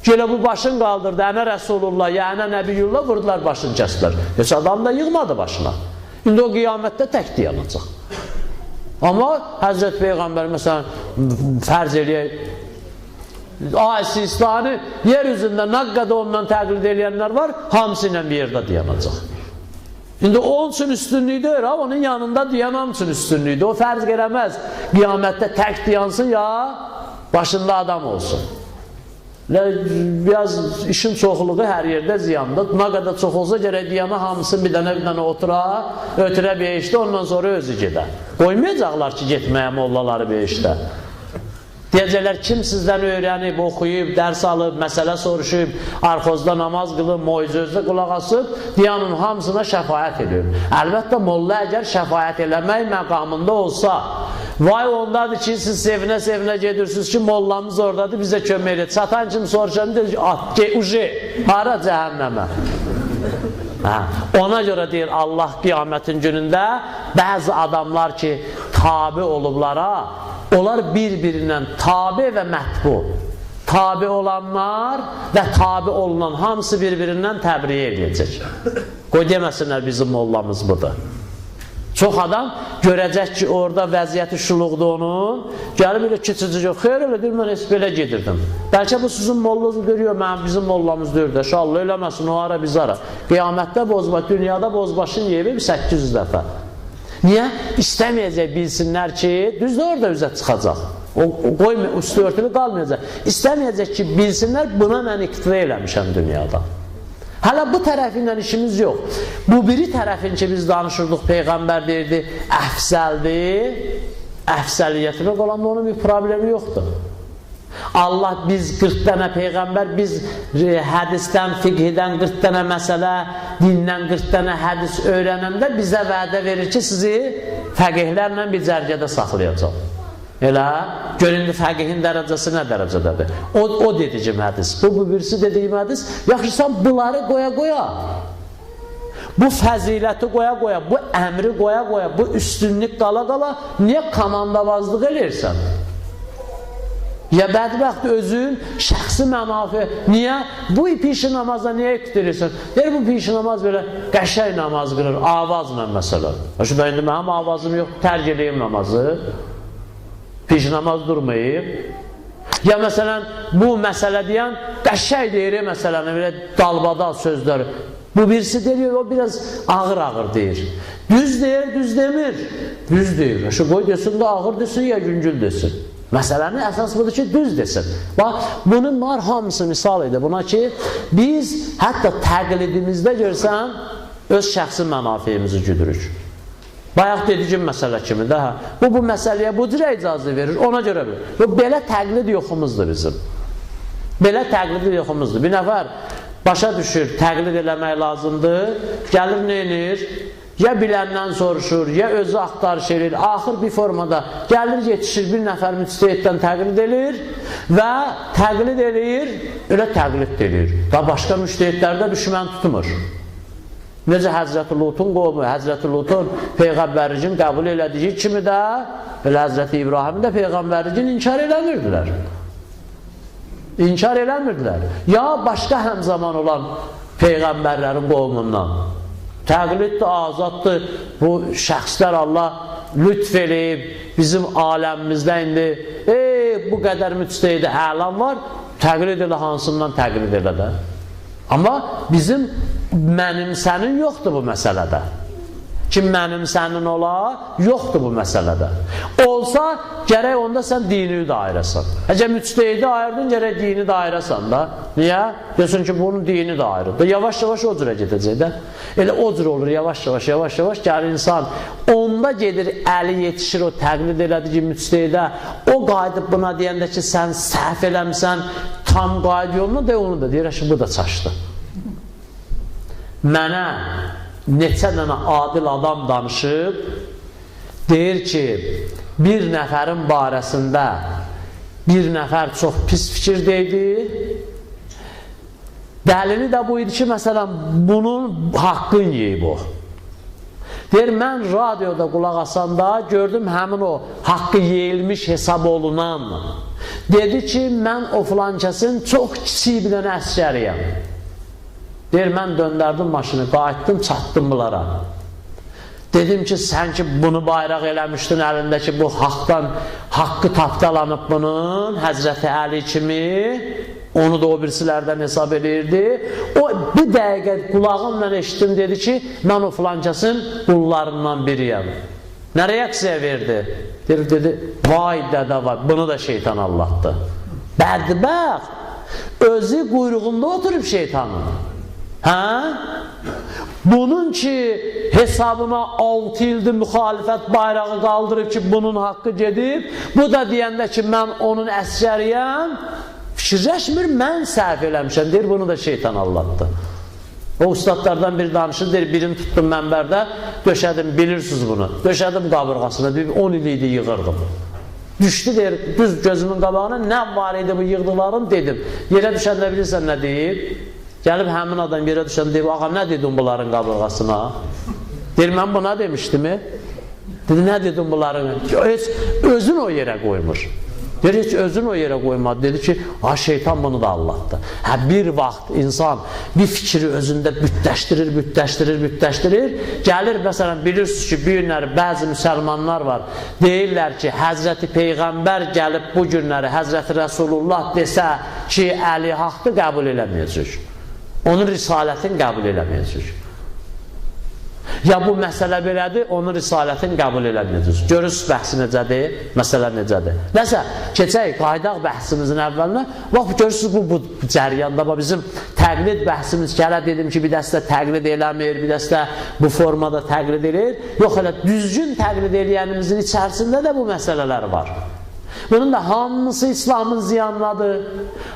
Gələ bu başın qaldırdı, ənə Rəsulullah, ya ənə Nəbiyyullah, vurdular başını kəsdilər. Heç adam da yığmadı başına. İndi o qiyamətdə tək dayanacaq. Amma Həzrət Peyğəmbər məsələn fərz eləyək, Sistani yer üzündə nə qədər ondan təqlid eləyənlər var, hamısı ilə bir yerdə dayanacaq. İndi onun üçün üstünlüyü deyir, onun yanında dayanan üçün üstünlüyü. O fərz eləməz, qiyamətdə tək dayansın ya başında adam olsun. Biraz işin çoxluğu hər yerdə ziyandır. Nə qədər çox olsa gərək diyana hamısı bir dənə otura, ötürə beşdə, ondan sonra özü gedə. Qoymayacaqlar ki, getməyə mollaları beşdə. Deyəcəklər, kim sizdən öyrənib, oxuyub, dərs alıb, məsələ soruşub, arxozda namaz qılıb, moizözdə qulaq asıb, diyanın hamısına şəfayət edir. Əlbəttə, molla əgər şəfayət eləmək məqamında olsa, vay ondadır ki, siz sevinə-sevinə gedirsiniz ki, mollamız oradadır, bizə kömək edir. Satan kim soruşan, deyir, hara cəhənnəmə. Ona görə deyir, Allah qiyamətin günündə bəzi adamlar ki, tabi olublara, onlar bir-birindən tabi və mətbu. Tabi olanlar və tabi olunan hamısı bir-birindən təbriyə edəcək. Qoy deməsinlər bizim mollamız budur. Çox adam görəcək ki, orada vəziyyəti şuluqdur onun, gəlib elə keçəcək, xeyr elə deyir, mən heç belə gedirdim. Bəlkə bu sizin mollanız görüyor, bizim mollamız deyir də, şallah eləməsin, o ara biz ara. Qiyamətdə bozbaş, dünyada bozbaşın yebi 800 dəfə. Niyə? İstəməyəcək bilsinlər ki, düzdür orada üzə çıxacaq. Üstü örtülü qalmayacaq. İstəməyəcək ki, bilsinlər, buna mən iqtida eləmişəm dünyada. Hələ bu tərəfi ilə işimiz yox. Bu biri tərəfin ki, biz danışırdıq, Peyğəmbər deyirdi, əfsəldir. Əfsəliyyətinə qalanda onun bir problemi yoxdur. Allah biz 40 dənə Peyğəmbər, biz hədisdən, fiqhdən 40 dənə məsələ, dindən 40 dənə hədis öyrənəndə bizə vədə verir ki, sizi fəqihlərlə bir cərgədə saxlayacaq. Elə, göründü fəqihin dərəcəsi nə dərəcədədir? O dediyim hədis, bu birisi dediyim hədis, yaxşı sən bunları qoya-qoya, bu fəziləti qoya-qoya, bu əmri qoya-qoya, bu üstünlük qala-qala, niyə komandavazlıq eləyirsən? Ya bədbəxt özün şəxsi mənafi, niyə? Bu pişi namazda niyə iqtirirsən? Deyir, bu pişi namaz belə qəşəng namaz qırır, avazla məsələn. Şurada indi mənim avazım yox, tərk edeyim namazı. Pişi namaz durmayıb. Ya məsələn, bu məsələ deyən qəşəng deyir, məsələn, belə dalbadal sözlər. Bu birisi deyir, o biraz ağır-ağır deyir. Düz deyir, düz demir. Düz deyir. Şu qoy desin də ağır desin, ya güncül desin. Məsələnin əsas budur ki, düz desin. Bax, bunun var hamısı misal edir buna ki, biz hətta təqlidimizdə görsən, öz şəxsi mənafiyimizi güdürük. Bayaq dediyim məsələ kimi də, bu məsələyə bu cürə icazə verir, ona görə bilir. Bu, belə təqlid yoxumuzdur bizim. Belə təqlid yoxumuzdur. Bir nəfər başa düşür, təqlid eləmək lazımdır, gəlir, neynir? Ya biləndən soruşur, ya özü axtarış edir, axır bir formada gəlir, yetişir, bir nəfər müctəhiddən təqlid edir və təqlid edir, elə təqlid edir. Da başqa müctəhidlərdə düşmən tutmur. Necə Həzrəti Lutun qovmu, Həzrəti Lutun Peyğəmbəricin qəbul elədiyi kimi də, elə Həzrəti İbrahim də Peyğəmbəricin inkar eləmirdilər. İnkar eləmirdilər. Ya başqa həmzaman olan Peyğəmbərlərin qovmundan. Təqlid də azaddır, bu şəxslər Allah lütf eləyib, bizim aləmimizdə indi bu qədər müctəhid əlam var, təqlid elə hansından təqlid elə də. Amma bizim mənimsənin yoxdur bu məsələdə. Ki mənimsənin ola, yoxdur bu məsələdə. Olsa, gərək onda sən dini də ayırasan. Əgər müctəhidi ayırdın, gərək dini də ayırasan da. Niyə? Diyorsun ki, bunun dini də ayrıdır. Yavaş-yavaş o cürə gedəcək də. Elə o cür olur, yavaş-yavaş gəlir insan. Onda gedir, əli yetişir, o təqlid elədiyi müctehidə. O qayıdıb buna deyəndə ki, sən səhv eləmsən, tam qayıd yoluna, de onu da deyir, bu da çaşdı. Mənə neçə dənə adil adam danışıb, deyir ki, bir nəfərin barəsində bir nəfər çox pis fikirdeydi. Dəlili də bu idi ki, məsələn, bunun haqqın yeyib o. Deyir, mən radioda qulaq asanda gördüm həmin o haqqı yeyilmiş hesab olunan. Dedi ki, mən o filankəsin çox kiçik bir dənə əsgəriyəm. Deyir, mən döndərdim maşını, qayıtdım, çatdım bunlara. Dedim ki, sən ki bunu bayraq eləmişdin əlindəki bu haqqı tapdalanıb bunun, Həzrəti Əli kimi, onu da o birisilərdən hesab edirdi. O bir dəqiqə qulağımla eşitdim, dedi ki, mən o filankəsin qullarından biriyəm. Nə reaksiya verdi? Dedi, vay dədə vay, bunu da şeytan Allah'tı. Bədbəxt, özü quyruğunda oturub şeytanın. Hə? Bunun ki hesabına 6 ildir müxalifət bayrağı qaldırıb ki bunun haqqı gedib, bu da deyəndə ki mən onun əsgəriyəm, fikirləşmir, mən səhv eləmişəm, deyir, bunu da şeytan Allah'tı. O ustadlardan bir danışır, deyir, birini tutdum mənbərdə, döşədim, bilirsiniz bunu, döşədim qabırğasına, 10 il idi yığırdım. Düşdü, deyir, düz gözümün qabağına, nə var idi bu yığdılarım, dedim. Yerə düşəndə bilirsən nə deyib? Gəlib həmin adam yerə düşən deyib, ağa nə dedim bunların qabırğasına? Deyir, mən buna demişdimi? Dedi, nə dedim bunların? Heç özün o yerə qoymur. Deyir, heç özün o yerə qoymadı. Dedi ki, şeytan bunu da Allah'tı. Bir vaxt insan bir fikri özündə bütləşdirir. Gəlir, məsələn, bilirsiniz ki, bir günləri bəzi müsəlmanlar var. Deyirlər ki, Həzrəti Peyğəmbər gəlib bu günləri Həzrəti Rəsulullah desə ki, Əli haqqı qəbul eləməyəcək. Onun risalətini qəbul eləməyəcək. Ya bu məsələ belədir, onun risalətini qəbul eləməyəcək. Görürsünüz bəhsi necədir, məsələ necədir. Nəsə, keçək, qaydaq bəhsimizin əvvəlinə. Bax, görürsünüz bu cəriyanda, bizim təqlid bəhsimiz ki, hələ dedim ki, bir dəstə təqlid eləmir, bir dəstə bu formada təqlid edir. Yox, elə düzgün təqlid eləyənimizin içərisində də bu məsələlər var. Bunun da hamısı İslamın ziyanladır,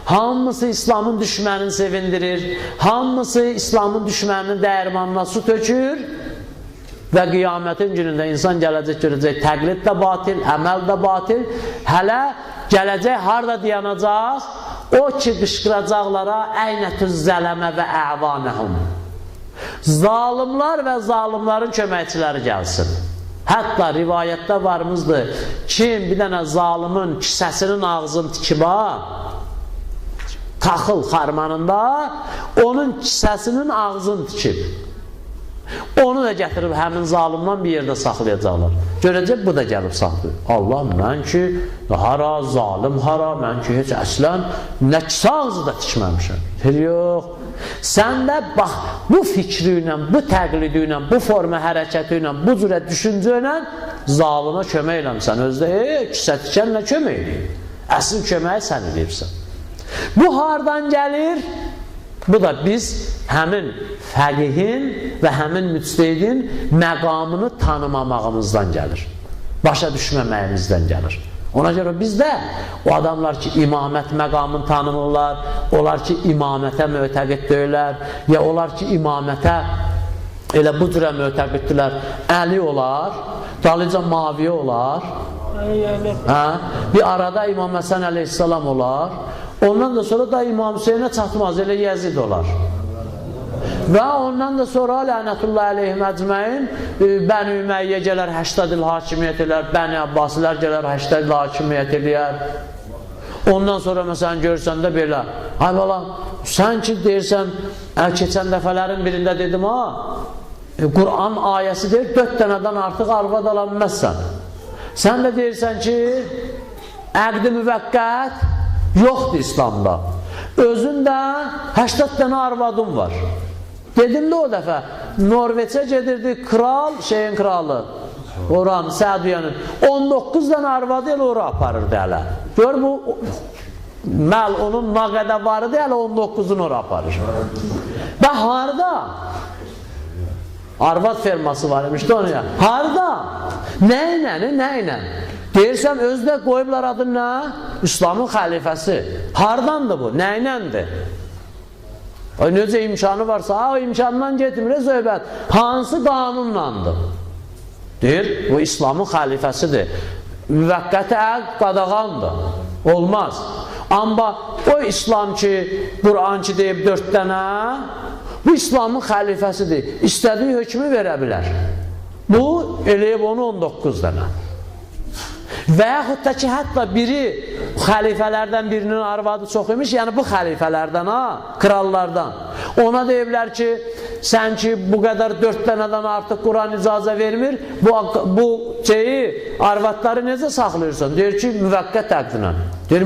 hamısı İslamın düşmənini sevindirir, hamısı İslamın düşməninin dəyirmanına su tökür və qiyamətin günündə insan gələcək, görəcək, təqlid də batil, əməl də batil, hələ gələcək, harada dayanacaq? O ki, qışqıracaqlara əynətüz zələmə və əvanəhum. Zalimlar və zalimların köməkçiləri gəlsin. Hətta rivayətdə varımızdır, kim bir dənə zalimin kisəsinin ağzını tikib, taxıl xarmanında, onun kisəsinin ağzını tikib. Onu da gətirib həmin zalimdan bir yerdə saxlayacaqlar. Görəcək, bu da gəlib saxlayır. Allah, mən ki, hara, zalim hara, mən ki, heç əslən nə kisə ağzı da tikməmişəm. Yox, sən də bax, bu fikri ilə, bu təqlidi ilə, bu forma hərəkəti ilə, bu cürə düşüncə ilə zalimə kömək eləmsən. Özdə, kisə tikənlə kömək eləyir. Əsl köməyi sən eləyirsən. Bu hardan gəlir? Bu da biz həmin fəqihin və həmin müctehidin məqamını tanımamağımızdan gəlir. Başa düşməməyimizdən gəlir. Ona görə bizdə o adamlar ki, imamət məqamını tanımırlar, onlar ki, imamətə mötəqid deyirlər, ya onlar ki, imamətə elə bu cürə mötəqiddirlər, Əli olar, dalıca Maviyə olar, bir arada İmam Həsən əleyhissalam olar, ondan da sonra da İmam Hüseynə çatmaz, elə Yezid olar. Və ondan da sonra lənətullah əleyhim əcməin Bəni Üməyyə gələr 80 il hakimiyyət elər, Bəni Abbasilər gələr 80 il hakimiyyət eləyər. Ondan sonra məsələn görürsən də belə, ay balam, sən ki deyirsən, keçən dəfələrin birində dedim, Qur'an ayəsi deyir, 4 dənədən artıq arvad ala bilməzsən. Sən də deyirsən ki, əqd-i müvəqqət yoxdur İslamda. Özündə 80 dənə arvadın var. Dedim də o dəfə, Norveçə gedirdi kral, şeyin kralı, oranın, Sədiyyənin, 19 dənə arvadı elə ora aparırdı hələ. Gör bu, məl onun nə qədər varıdı, hələ 19-unu ora aparır. Və harada? Arvad ferması var imişdi onu ya. Harada? Nə ilə? Deyirsən, özdə qoyublar adın nə? İslamın xəlifəsi. Hardandır bu? Nə iləndir? Necə imkanı varsa, o imkandan getmir, söhbət. Hansı qanunlandır? Deyir, bu İslamın xəlifəsidir. müvəqqəti əqd qadağandır. Olmaz. Amma o İslam ki, Quran ki deyib 4 dənə, bu İslamın xəlifəsidir. İstədiyi hökmü verə bilər. Bu, eləyib onu 19 dənə. Və yaxud da ki, hətta biri xəlifələrdən birinin arvadı çox imiş, yəni bu xəlifələrdən, krallardan. Ona deyiblər ki, sən ki, bu qədər 4 dənədən artıq Quran icazə vermir, bu arvadları necə saxlayırsan? Deyir ki, müvəqqət əqdinə. Deyir,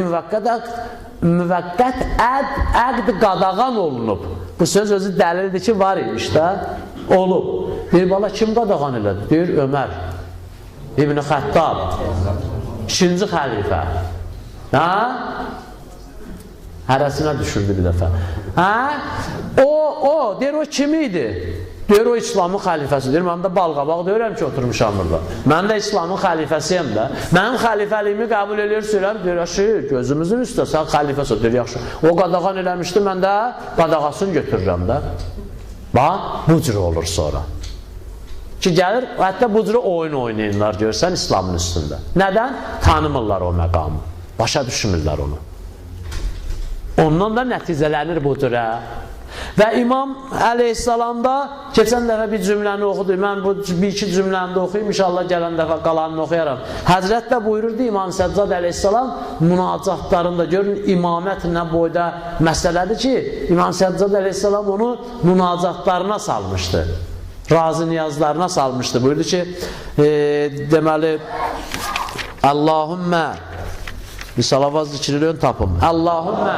müvəqqət əqd qadağan olunub. Bu söz özü dəlildir ki, var imiş də, olub. Deyir, bala, kim qadağan elədi? Deyir, Ömər İbn-i Xəttab, 2-ci xəlifə. Hərəsinə düşürdü bir dəfə. Deyir, o kim idi? Deyir, o İslamın xəlifəsi. Deyir, mən də balqabaq deyirəm ki, oturmuşam burada. Mən də İslamın xəlifəsiyəm də. Mənim xəlifəliyimi qəbul edir, söyləm. Deyir, yaxşı, gözümüzün üstə, sən xəlifəsi. Deyir, yaxşı. O qadağan eləmişdi, mən də qadağasını götürürəm də. Bax, bu cür olur sonra. Ki, gəlir, hətta bu cürə oyun oynayırlar, görsən, İslamın üstündə. Nədən? Tanımırlar o məqamı. Başa düşmürlər onu. Ondan da nəticələnir bu cürə. Və İmam əleyhissalam da keçən dəfə bir cümləni oxudu. Mən bu bir-iki cümləni də oxuyayım, inşallah gələn dəfə qalanını oxuyaram. Həzrət də buyururdu İmam Səccad əleyhissalam münacatlarında, görün imamət nə boyda məsələdir ki, İmam Səccad əleyhissalam onu münacatlarına salmışdı. Razı niyazlarına salmışdı. Buyurdu ki, deməli, Allahümmə, bir salavat zikrini ön tapım. Allahümmə,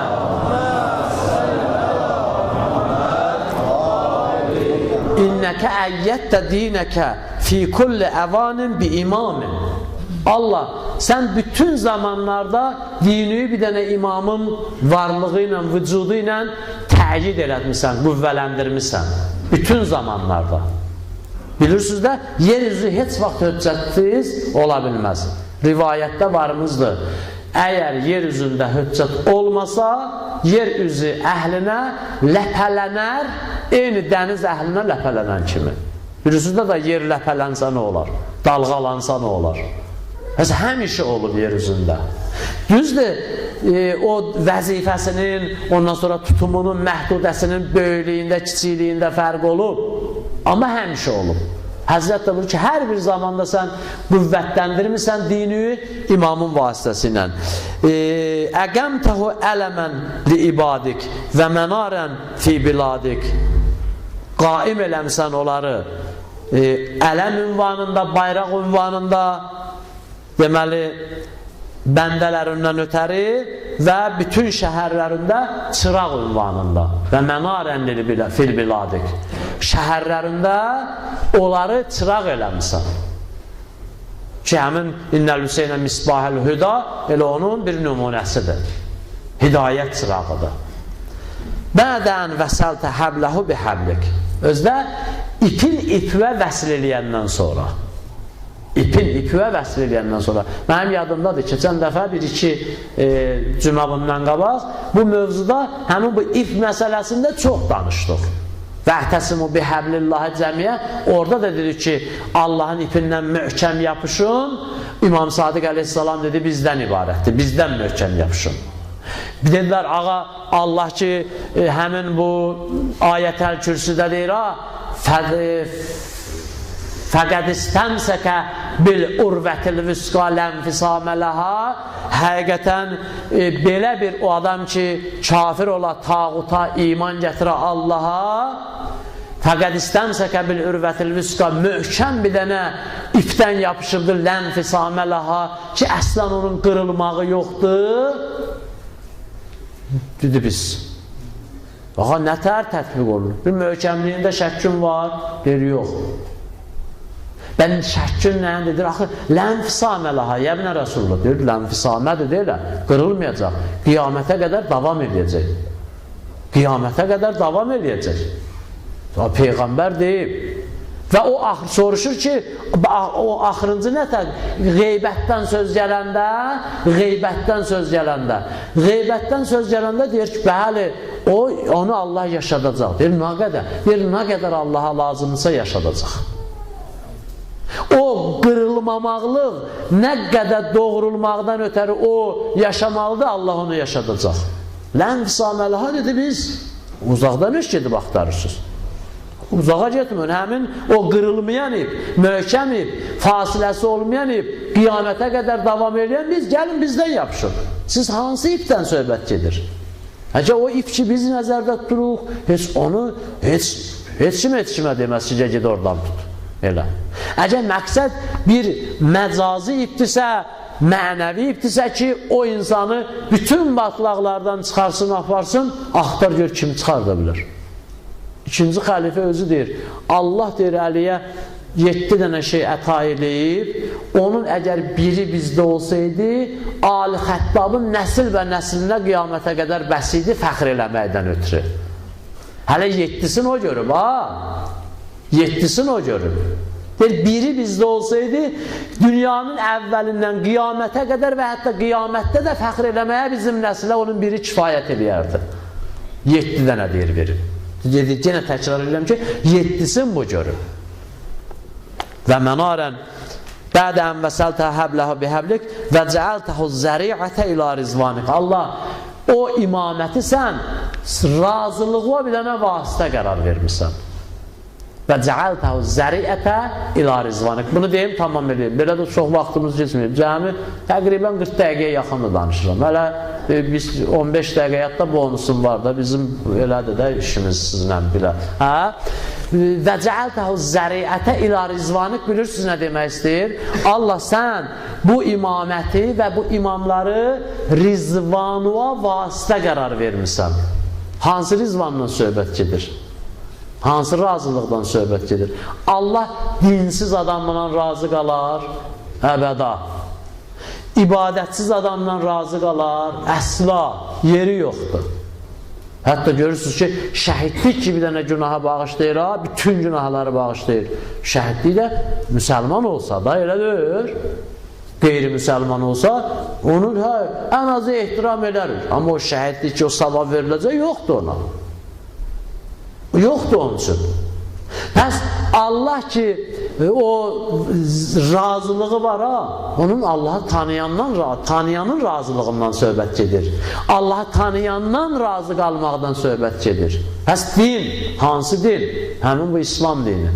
innəkə əyyəttə dinəkə fi kulli əvanin bi imamin. Allah, sən bütün zamanlarda dini bir dənə imamın varlığı ilə, vücudu ilə təqid elətmişsən, qüvvələndirmişsən. Bütün zamanlarda. Bilirsiniz də, yeryüzü heç vaxt höccətsiz ola bilməz. Rivayətdə varımızdır. Əgər yeryüzündə höccət olmasa, yeryüzü əhlinə ləpələnər, eyni dəniz əhlinə ləpələnən kimi. Bilirsiniz də, yer ləpələnsə nə olar? Dalğalansa nə olar? Həmişə olub yeryüzündə. Düzdür, o vəzifəsinin, ondan sonra tutumunun, məhdudəsinin böyüklüyündə, kiçikliyində fərq olub. Amma həmişə olub. Həzrət də buyurur ki, hər bir zamanda sən qüvvətləndirmirsən dini imamın vasitəsilə. Əqəmtəhu ələmən li ibadik və mənarən fi biladik. Qaim eləmsən onları ələm ünvanında, bayraq ünvanında, deməli, bəndələrindən ötəri və bütün şəhərlərində çıraq ünvanında və mənarən fil biladik. Şəhərlərində onları çıraq eləmişsən. Ki, həmin İnnəl Hüseynə Misbahəl Hüda elə onun bir nümunəsidir. Hidayət çırağıdır. Bədən vəsəltə həbləhu bihəblik. Özdə ipin ipvə vəsil eləyəndən sonra. İpvə vəsil eləyəndən sonra. Mənim yadımdadır, keçən dəfə bir-iki cümə bundan qabaq bu mövzuda həmin bu ip məsələsində çox danışdıq. Vəhtəsimu bihəblillahi cəmiyə. Orada da dedik ki, Allahın ipindən möhkəm yapışın. İmam Sadiq əleyhissalam dedi, bizdən ibarətdir, bizdən möhkəm yapışın. Dedilər, ağa, Allah ki, həmin bu ayətəl kürsüdə deyir, fəqəd istəmsəkə bil urvətil vüsqa lənfisamələha. Həqiqətən belə bir o adam ki, kafir ola, tağuta, iman gətirə Allaha, fəqəd istəmsəkə bil urvətil vüsqa, möhkəm bir dənə ipdən yapışırdı lənfisamələha ki, əslən onun qırılmağı yoxdur. Dedi biz. Baxa, nətər tətbiq olunur? Bir möhkəmliyində şəkkin var, deyir, yox. Ben şəkkin nəyən dedir, axı, lənfisamə laha, yəbnə Rasulullah, deyir, lənfisamədir, deyirlər, qırılmayacaq, qiyamətə qədər davam edəcək. Qiyamətə qədər davam edəcək. Peyğəmbər deyib. Və o soruşur ki, o axırıncı nətər? Qeybətdən söz gələndə, qeybətdən söz gələndə deyir ki, bəli, onu Allah yaşadacaq. Deyir, nə qədər? Deyir, nə qədər Allaha lazımdırsa yaşadacaq. O qırılmamaqlıq nə qədər doğrulmaqdan ötəri o yaşamalıdır, Allah onu yaşadacaq. Lən fisamələha dedi, biz uzaqdan üç gedib axtarırsınız. Uzağa getmir, həmin o qırılmayan ip, möhkəm ip, fasiləsi olmayan ip, qiyamətə qədər davam edən biz, gəlin bizdən yapışın. Siz hansı ipdən söhbət gedir? Həcə o ip ki biz nəzərdə tuturuq, heç onu, heç kimə deməz ki, ged oradan tut. Elə. Əgər məqsəd bir məcazi ipdirsə, mənəvi ipdirsə ki, o insanı bütün batlaqlardan çıxarsın, aparsın, axtar gör kim çıxarda bilər. İkinci xəlifə özü deyir, Allah deyir Əliyə 7 dənə şey əta eləyib, onun əgər biri bizdə olsaydı, Ali Xəttabın nəsil və nəsilinə qiyamətə qədər bəs idi fəxr eləməkdən ötürü. Hələ 7'sini o görüb, ha? 7'sini o görüb. Biri bizdə olsaydı, dünyanın əvvəlindən qiyamətə qədər və hətta qiyamətdə də fəxr eləməyə bizim nəsilə onun biri kifayət eləyərdi. 7 dənə deyir verir. Yenə təkrar edirəm ki, 7'sin bu görüb. Və mənarən bədə ən vəsəltə həbləhə bihəblik və cəəltəhü zəriətə ilə rizvanik. Allah, o imaməti sən razılığa bilənə vasitə qərar vermişsən. Və cəəltəhü zəriətə ilə rizvanik. Bunu deyim, tamam edeyim. Belə də çox vaxtımız geçməyib. Cəmi təqribən 40 dəqiqəyə yaxında danışıram. Hələ biz 15 dəqiqə yadda bonusum var da, bizim elədir də işimiz sizinlə bilə. Və cəəltəhü zəriətə ilə rizvanik, bilirsiniz nə demək istəyir? Allah, sən bu imaməti və bu imamları rizvanuğa vasitə qərar vermişsən. Hansı rizvanla söhbət gedir? Hansı razılıqdan söhbət gedir? Allah dinsiz adamla razı qalar, əbəda. İbadətsiz adamdan razı qalar, əsla, yeri yoxdur. Hətta görürsünüz ki, şəhidlik ki bir dənə günaha bağışlayır, bütün günahları bağışlayır. Şəhidlik də müsəlman olsa da elə deyir. Qeyri-müsəlman olsa, onun ən azı ehtiram edərir. Amma o şəhidlik ki, o savab veriləcək, yoxdur ona. Yoxdur onun üçün. Bəs Allah ki o razılığı var onun Allahı tanıyanın razılığından söhbət gedir. Allahı tanıyandan razı qalmaqdan söhbət gedir. Bəs din, hansı din? Həmin bu İslam dini.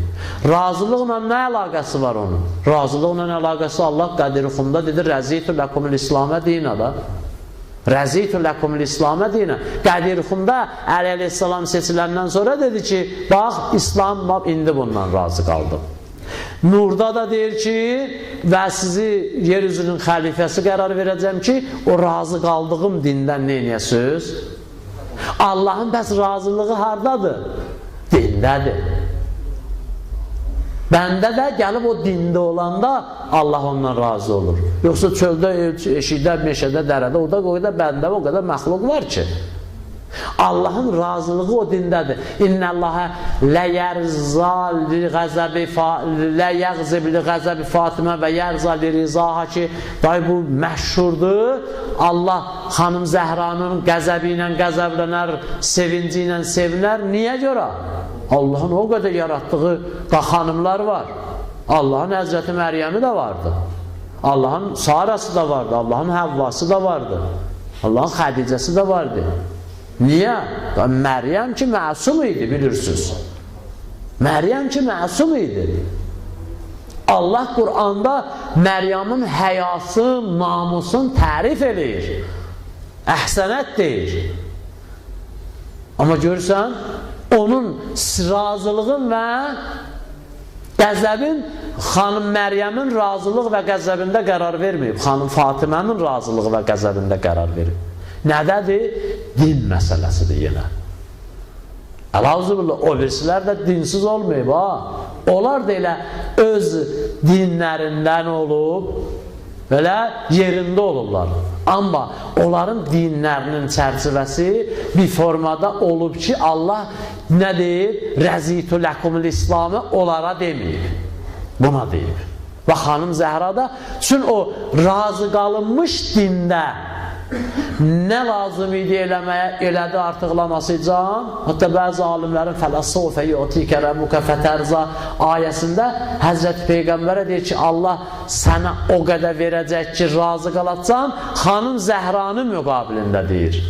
Razılıqla nə əlaqəsi var onun? Razılıqla əlaqəsi Allah Qədir-i dedi, Rəzitü ləkumul İslamə dinə da. Rəzitü ləkumul İslamə dinə. Qədir-i Əli əleyhissalam seçiləndən sonra dedi ki, bax, İslam indi bundan razı qaldım. Nurda da deyir ki, və sizi yeryüzünün xəlifəsi qərar verəcəm ki, o razı qaldığım dindən neynəyəsiz? Allahın bəs razılığı hardadır? Dindədir. Bəndə də gəlib o dində olanda Allah ondan razı olur. Yoxsa çöldə, eşikdə, meşədə, dərədə, orada o qədər bəndə, o qədər məxluq var ki. Allahın razılığı o dindədir. İnnəlləhə lə yəğzib li qəzəbi Fatimə və yəğzə li rizaha ki, bu məşhurdur. Allah xanım Zəhranın qəzəbi ilə qəzəblənər, sevinci ilə sevinər. Niyə görə? Allahın o qədər yaratdığı xanımlar var. Allahın Həzrəti Məryəmi də vardı. Allahın Sarası da vardı. Allahın Həvvası da vardı. Allahın Xədicəsi də vardı. Niyə? Məryəm ki məsum idi, bilirsiniz. Məryəm ki məsum idi. Allah Qur'anda Məryəmin həyasını, namusunu tərif edir. Əhsənət deyir. Amma görürsən, onun razılığın və qəzəbin xanım Məryəmin razılıq və qəzəbində qərar verməyib. Xanım Fatimənin razılığı və qəzəbində qərar verib. Nədədir? Din məsələsidir yenə. Əlhəmdülillah, o birisilər də dinsiz olmayıb. Onlar da elə öz dinlərindən olub, belə yerində olurlar. Amma onların dinlərinin çərçivəsi bir formada olub ki, Allah nə deyib? Rəzitü ləkumul İslamı onlara deməyib. Buna deyib. Və xanım Zəhrada, çünki o razı qalınmış dində Nə lazım idi eləməyə, elədi artıqlamasıcan. Hətta bəzi alimlərin fələssofə yu'tikə rəbbukə fətərza ayəsində Həzrəti Peyğəmbərə deyir ki, Allah sənə o qədər verəcək ki, razı qalacaqsan, xanım Zəhranın müqabilində deyir.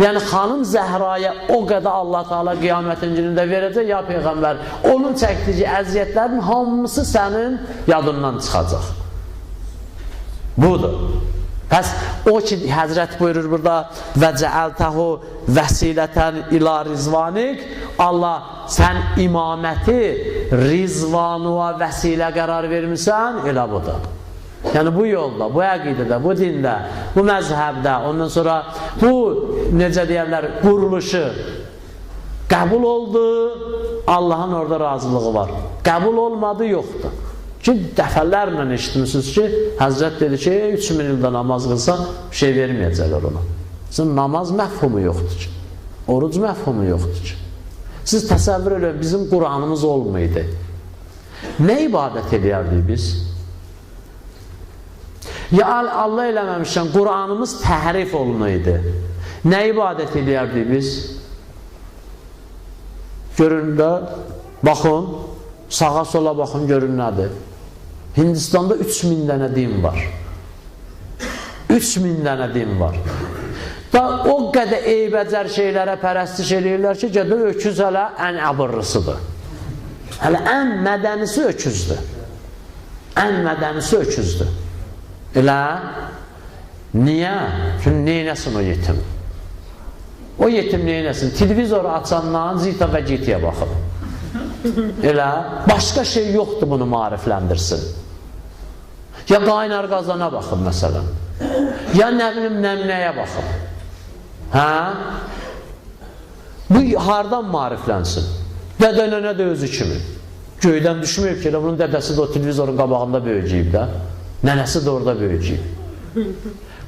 Yəni, xanım Zəhraya o qədər Allah Teala qiyamətin günündə verəcək, ya Peyğəmbər, onun çəkdiyi əziyyətlərin hamısı sənin yadından çıxacaq. Budur. Pəs, o ki, Həzrət buyurur burada, və cəəltəhu vəsilətən ila rizvanik, Allah, sən imaməti rizvanuğa vəsilə qərar vermirsən, elə budur. Yəni, bu yolda, bu əqidədə, bu dində, bu məzhəbdə, ondan sonra bu, necə deyərlər, quruluşu qəbul oldu, Allahın orada razılığı var. Qəbul olmadı, yoxdur. Ki, dəfələrlə eşitmişsiniz ki, Həzrət dedi ki, 3000 ildə namaz qılsa, bir şey verməyəcəklər ona. Sizin namaz məfhumu yoxdur ki, oruc məfhumu yoxdur ki. Siz təsəvvür edin, bizim Quranımız olmaydı. Nə ibadət edərdik biz? Ya Allah eləməmişən, Quranımız təhrif olunaydı. Nə ibadət edərdik biz? Görün də, baxın, sağa sola baxın, görün nədir? Hindistanda 3000 dənə din var. 3000 dənə din var. Da o qədər eybəcər şeylərə pərəstiş edirlər ki, gədə öküz hələ ən əbırlısıdır. Hələ ən mədənisi öküzdür. Ən mədənisi öküzdür. Elə? Niyə? Çünki neynəsin o yetim? O yetim neynəsin? Televizoru açandan Zita və Gitiyə baxın. Elə? Başqa şey yoxdur bunu marifləndirsin. Ya qaynar qazana baxın, məsələn. Ya nə bilim nəmnəyə baxın. Hə? Bu hardan mariflənsin? Dədənə də özü kimi. Göydən düşməyib ki, bunun dədəsi də o televizorun qabağında böyücəyib də. Nənəsi də orada böyücəyib.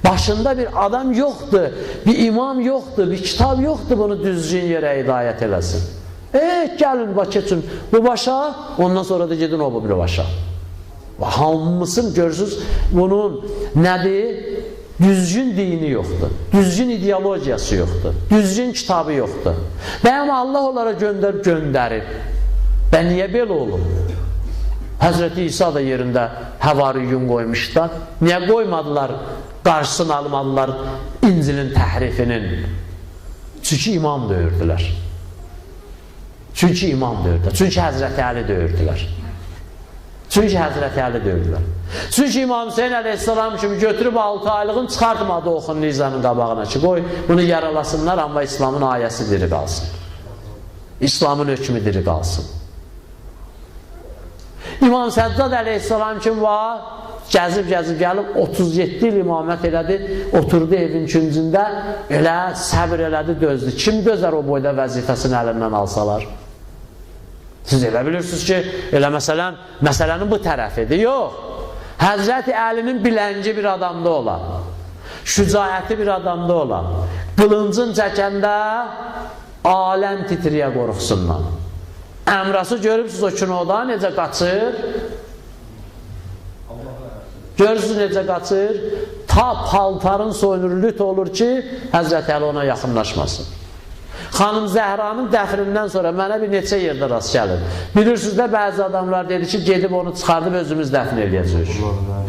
Başında bir adam yoxdur, bir imam yoxdur, bir kitab yoxdur bunu düzgün yerə hidayət eləsin. Gəlin, keçin bu başa, ondan sonra da gedin o bu bir başa. Hamısın görürsünüz, bunun nədir? Düzgün dini yoxdur, düzgün ideologiyası yoxdur, düzgün kitabı yoxdur. Bəyəm Allah onlara göndərib. Və niyə belə olur? Həzrəti İsa da yerində həvariyyun qoymuşlar. Niyə qoymadılar, qarşısını almadılar İncilin təhrifinin? Çünki imam döyürdülər. Çünki imam döyürdülər. Çünki Həzrəti Əli döyürdülər. Çünki Həzrəti Əli döyürdülər. Çünki İmam Hüseyin əleyhissalam kimi götürüb 6 aylığın çıxartmadı oxun Nizanın qabağına ki, qoy bunu yaralasınlar, amma İslamın ayəsi diri qalsın. İslamın hökmü diri qalsın. İmam Səccad əleyhissalam kim var? Gəzib gəlib 37 il imamət elədi, oturdu evin küncündə, elə səbir elədi, dözdü. Kim dözər o boyda vəzifəsini əlindən alsalar? Siz elə bilirsiniz ki, elə məsələnin bu tərəfidir. Yox, Həzrəti Əlinin bilənci bir adamda olan, şücaəti bir adamda olan, qılıncın çəkəndə aləm titriyə qorxusundan. Əmrası görürsünüz o kinoda necə qaçır? Görürsünüz necə qaçır? Ta paltarın soyunur, lüt olur ki, Həzrəti Əli ona yaxınlaşmasın. Xanım Zəhranın dəfnindən sonra mənə bir neçə yerdə rast gəlir. Bilirsiniz də, bəzi adamlar dedi ki, gedib onu çıxardıb özümüz dəfn eləyəcək.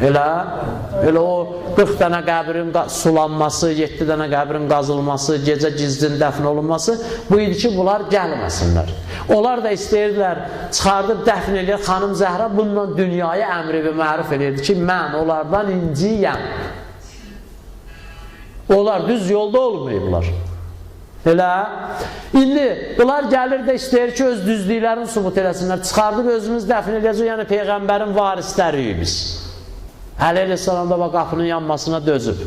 Elə o 40 dənə qəbrin sulanması, 7 dənə qəbrin qazılması, gecə gizlin dəfn olunması bu idi ki, bunlar gəlməsinlər. Onlar da istəyirdilər, çıxardıb dəfn eləyər. Xanım Zəhra bununla dünyaya əmri və məruf eləyirdi ki, mən onlardan inciyəm. Onlar düz yolda olmayıblar. Elə, indi bunlar gəlir də istəyir ki, öz düzlüklərini subut eləsinlər, çıxardıb özümüz dəfn eləyəcək, yəni Peyğəmbərin varisləriyik biz. Əli əleyhissalam da qapının yanmasına dözüb,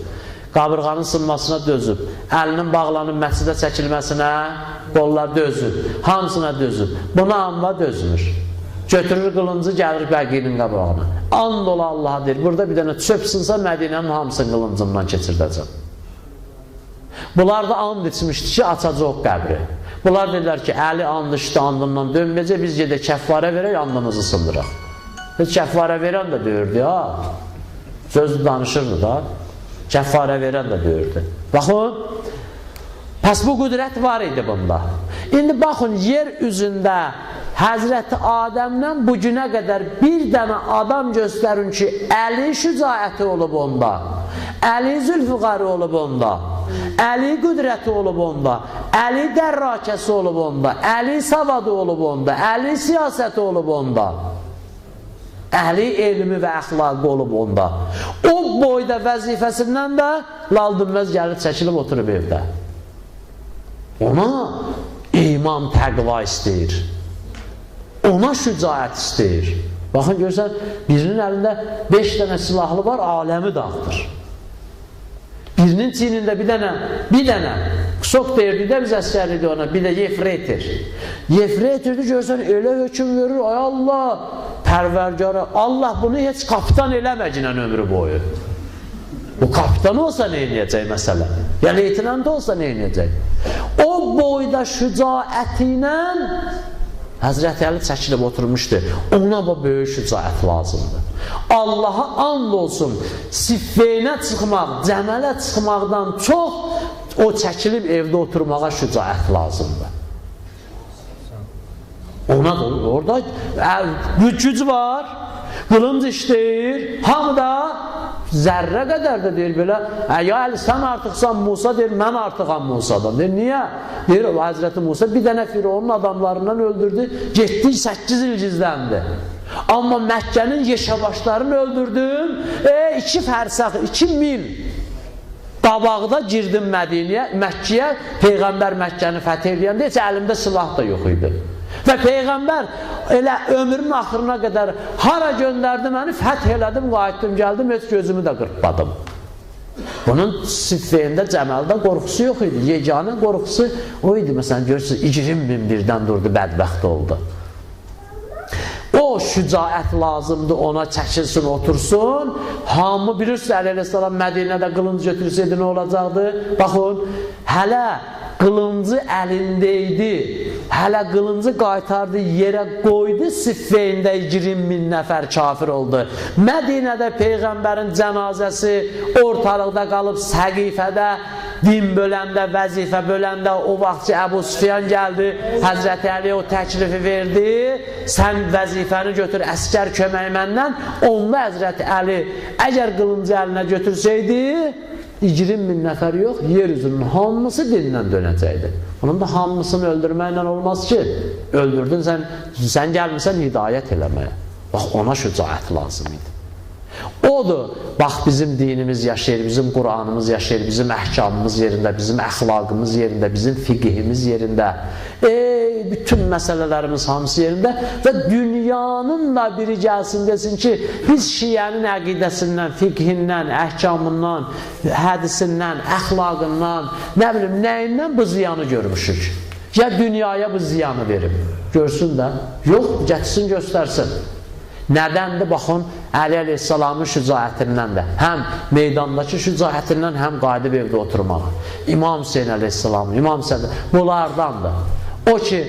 qabırğanın sınmasına dözüb, əlinin bağlanıb məscidə çəkilməsinə qollar dözüb, hamısına dözüb, buna amma dözmür. Götürür qılıncı, gəlir Bəqinin qabağına. And ola Allaha deyir, burada bir dənə çöp sınsa Mədinənin hamısını qılıncından keçirdəcəm. Bunlar da and içmişdi ki, açacaq qəbri. Bunlar dedilər ki, Əli and içdi, andından dönməyəcək, biz gedək kəffarə verək, andımızı sındıraq. Kəffarə verən də deyirdi, ha. Sözlü danışırdı da. Kəffarə verən də deyirdi. Baxın, pəs bu qüdrət var idi bunda. İndi baxın, yer üzündə Həzrəti Adəmdən bu günə qədər bir dənə adam göstərin ki, əli şücaəti olub onda, əli zülfüqarı olub onda, əli qüdrəti olub onda, əli dərrakəsi olub onda, əli savadı olub onda, əli siyasəti olub onda, əli elmi və əxlaqı olub onda. O boyda vəzifəsindən də lal-dinməz gəlib çəkilib oturub evdə. Ona iman, təqva istəyir. Ona şücaət istəyir. Baxın, görürsən, birinin əlində 5 dənə silahlı var, aləmi dağıdır. Birinin çiynində bir dənə, Kusok deyirdi də biz əskərlidir ona, bir də yefretir. Yefretirdi, görürsən, elə hökum görür, ay Allah, pərvergara, Allah bunu heç kapitan eləməcinən ömrü boyu. O kapitan olsa nə eləyəcək məsələ? Ya leytinant olsa nə eləyəcək? O boyda şücaəti ilə Həzrəti Əli çəkilib oturmuşdu. Ona bu böyük şücaət lazımdır. Allaha and olsun, siffeynə çıxmaq, cəmələ çıxmaqdan çox o çəkilib evdə oturmağa şücaət lazımdır. Ona da orada güc var, qılınc işləyir, hamı da zərrə qədər də deyir belə, ya Əli sən artıqsan Musa, deyir, mən artıqam Musadan. Deyir, niyə? Deyir, Həzrəti Musa bir dənə Firavunun adamlarından öldürdü, getdi 8 il gizləndi. Amma Məkkənin yeşəbaşlarını öldürdüm, 2 fərsəx, 2 mil qabaqda girdim Məkkiyə, Peyğəmbər Məkkəni fəth eləyəndə heç əlimdə silah da yox idi. Və Peyğəmbər elə ömrünün axırına qədər hara göndərdi məni, fəth elədim, qayıtdım, gəldim, heç gözümü də qırpmadım. Bunun siffeyində, cəməldə qorxusu yox idi. Yeganə qorxusu o idi. Məsələn, görürsünüz, 20 min birdən durdu, bədbəxt oldu. O şücaət lazımdır, ona çəkilsin, otursun. Hamı bilirsiniz, Əleyhisselam Mədinədə qılınc götürsəydi nə olacaqdı? Baxın, hələ qılıncı əlindəydi, hələ qılıncı qaytardı, yerə qoydu, siffeyində 20 min nəfər kafir oldu. Mədinədə Peyğəmbərin cənazəsi ortalıqda qalıb, səqifədə, din böləndə, vəzifə böləndə, o vaxt ki, Əbu Süfyan gəldi, Həzrəti Əliyə o təklifi verdi, sən vəzifəni götür, əskər kömək məndən, onda Həzrəti Əli əgər qılıncı əlinə götürsəydi, 20 min nəfər yox, yer üzünün hamısı dindən dönəcəkdir. Onun da hamısını öldürməklə olmaz ki, öldürdün, sən gəlmirsən hidayət eləməyə. Bax, ona şücaət lazım idi. Odur, bax, bizim dinimiz yaşayır, bizim Qur'anımız yaşayır, bizim əhkamımız yerində, bizim əxlaqımız yerində, bizim fiqhimiz yerində, bütün məsələlərimiz hamısı yerində və dünyanın da biri gəlsin desin ki, biz şiənin əqidəsindən, fiqhindən, əhkamından, hədisindən, əxlaqından, nə bilim, nəyindən bu ziyanı görmüşük. Ya dünyaya bu ziyanı verib, görsün də, yox, gətirsin, göstərsin. Nədəndir? Baxın, Əli Əleyhisselamın şücaətindən də, həm meydandakı şücaətindən, həm qayıdıb evdə oturmağı. İmam Hüseyin Əleyhisselamın, İmam Hüseyin, bunlardandır. O ki,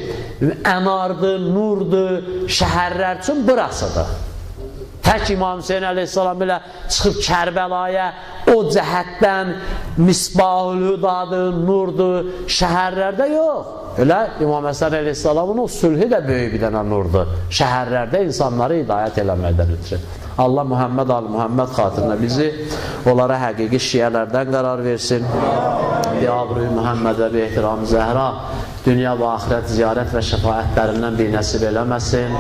ənardır, nurdur, şəhərlər üçün burasıdır. Tək İmam Hüseyin Əleyhisselam ilə çıxıb Kərbəlaya, o cəhətdən misbahül hüdadır, nurdur, şəhərlərdə yox. Elə İmam Həsən Əleyhisselamın o sülhü də böyük bir dənə nurdur. Şəhərlərdə insanları hidayət eləməkdən ötürü. Allah Muhammed al-Muhammed xatirinə bizi onlara həqiqi şiələrdən qərar versin. Bi-abruy Muhammed və bi-ehtiram Zəhra dünya və axirət ziyarət və şəfaətlərindən bir nəsib eləməsin.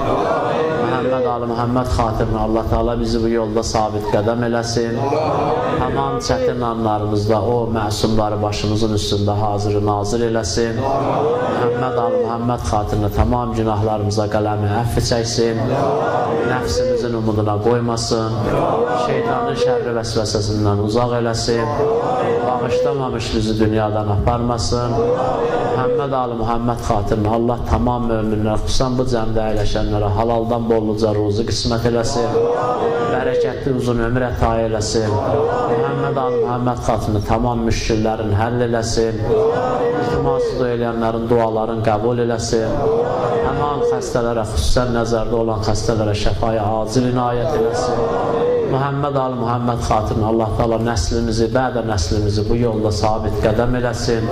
Muhammed al-Muhammed xatirinə Allah Teala bizi bu yolda sabit qədəm eləsin. Həman çətin anlarımızda o məsumları başımızın üstündə hazır nazır eləsin. Muhammed al-Muhammed xatirinə tamam günahlarımıza qələmi əfv çəksin. Nəfsimizin umuduna qoymasın. Şeytanın şərri vəsvəsəsindən uzaq eləsin. Bağışlamamış bizi dünyadan aparmasın. Muhammed Ali Muhammed xatirinə Allah tamam möminlər, xüsusən bu cəmdə əyləşənlərə halaldan bolluca ruzu qismət eləsin, bərəkətli uzun ömür əta eləsin. Muhammed Ali Muhammed xatirinə tamam müşkillərin həll eləsin, iltimasız eləyənlərin duaların qəbul eləsin. Həman xəstələrə, xüsusən nəzərdə olan xəstələrə şəfaya acil inayət eləsin. Muhammed Ali Muhammed xatirinə Allah Teala nəslimizi, bədə nəslimizi bu yolda sabit qədəm eləsin.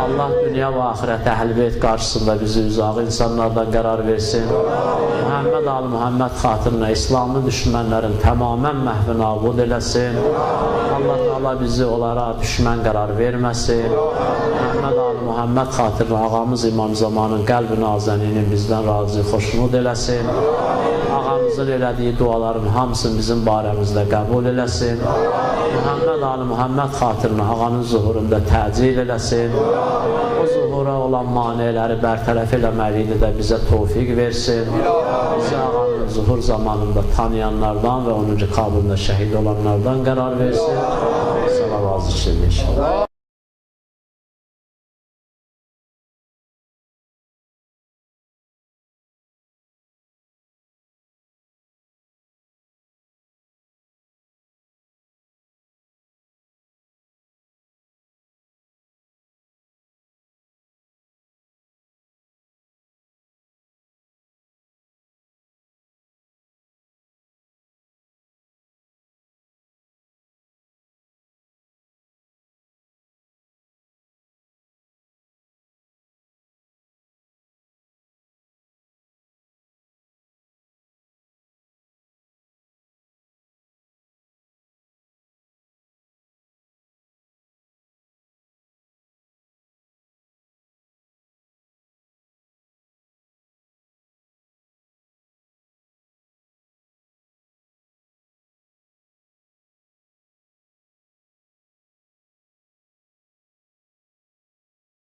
Allah dünya və axirət əhl-beyt qarşısında bizi uzağı insanlardan qərar versin. Muhammed Ali Muhammed xatirinə İslamı düşmənlərin tamamən məhvi nabud eləsin. Allah Teala bizi onlara düşmən qərar verməsin. Muhammed Ali Muhammed xatirinə ağamız İmam Zamanın qəlb-i nazəninin bizdən razı, xoşnud eləsin. Ağamızın elədiyi duaların hamısını bizim barəmizdə qəbul eləsin. Muhammed Ali Muhammed xatirinə ağanın zuhurunda təcil eləsin. O zuhura olan maneələri bərtərəf eləməliyini də bizə tövfiq versin. Bizi ağanın zuhur zamanında tanıyanlardan və 10-cu qabında şəhid olanlardan qərar versin. Salavat zikr inşallah.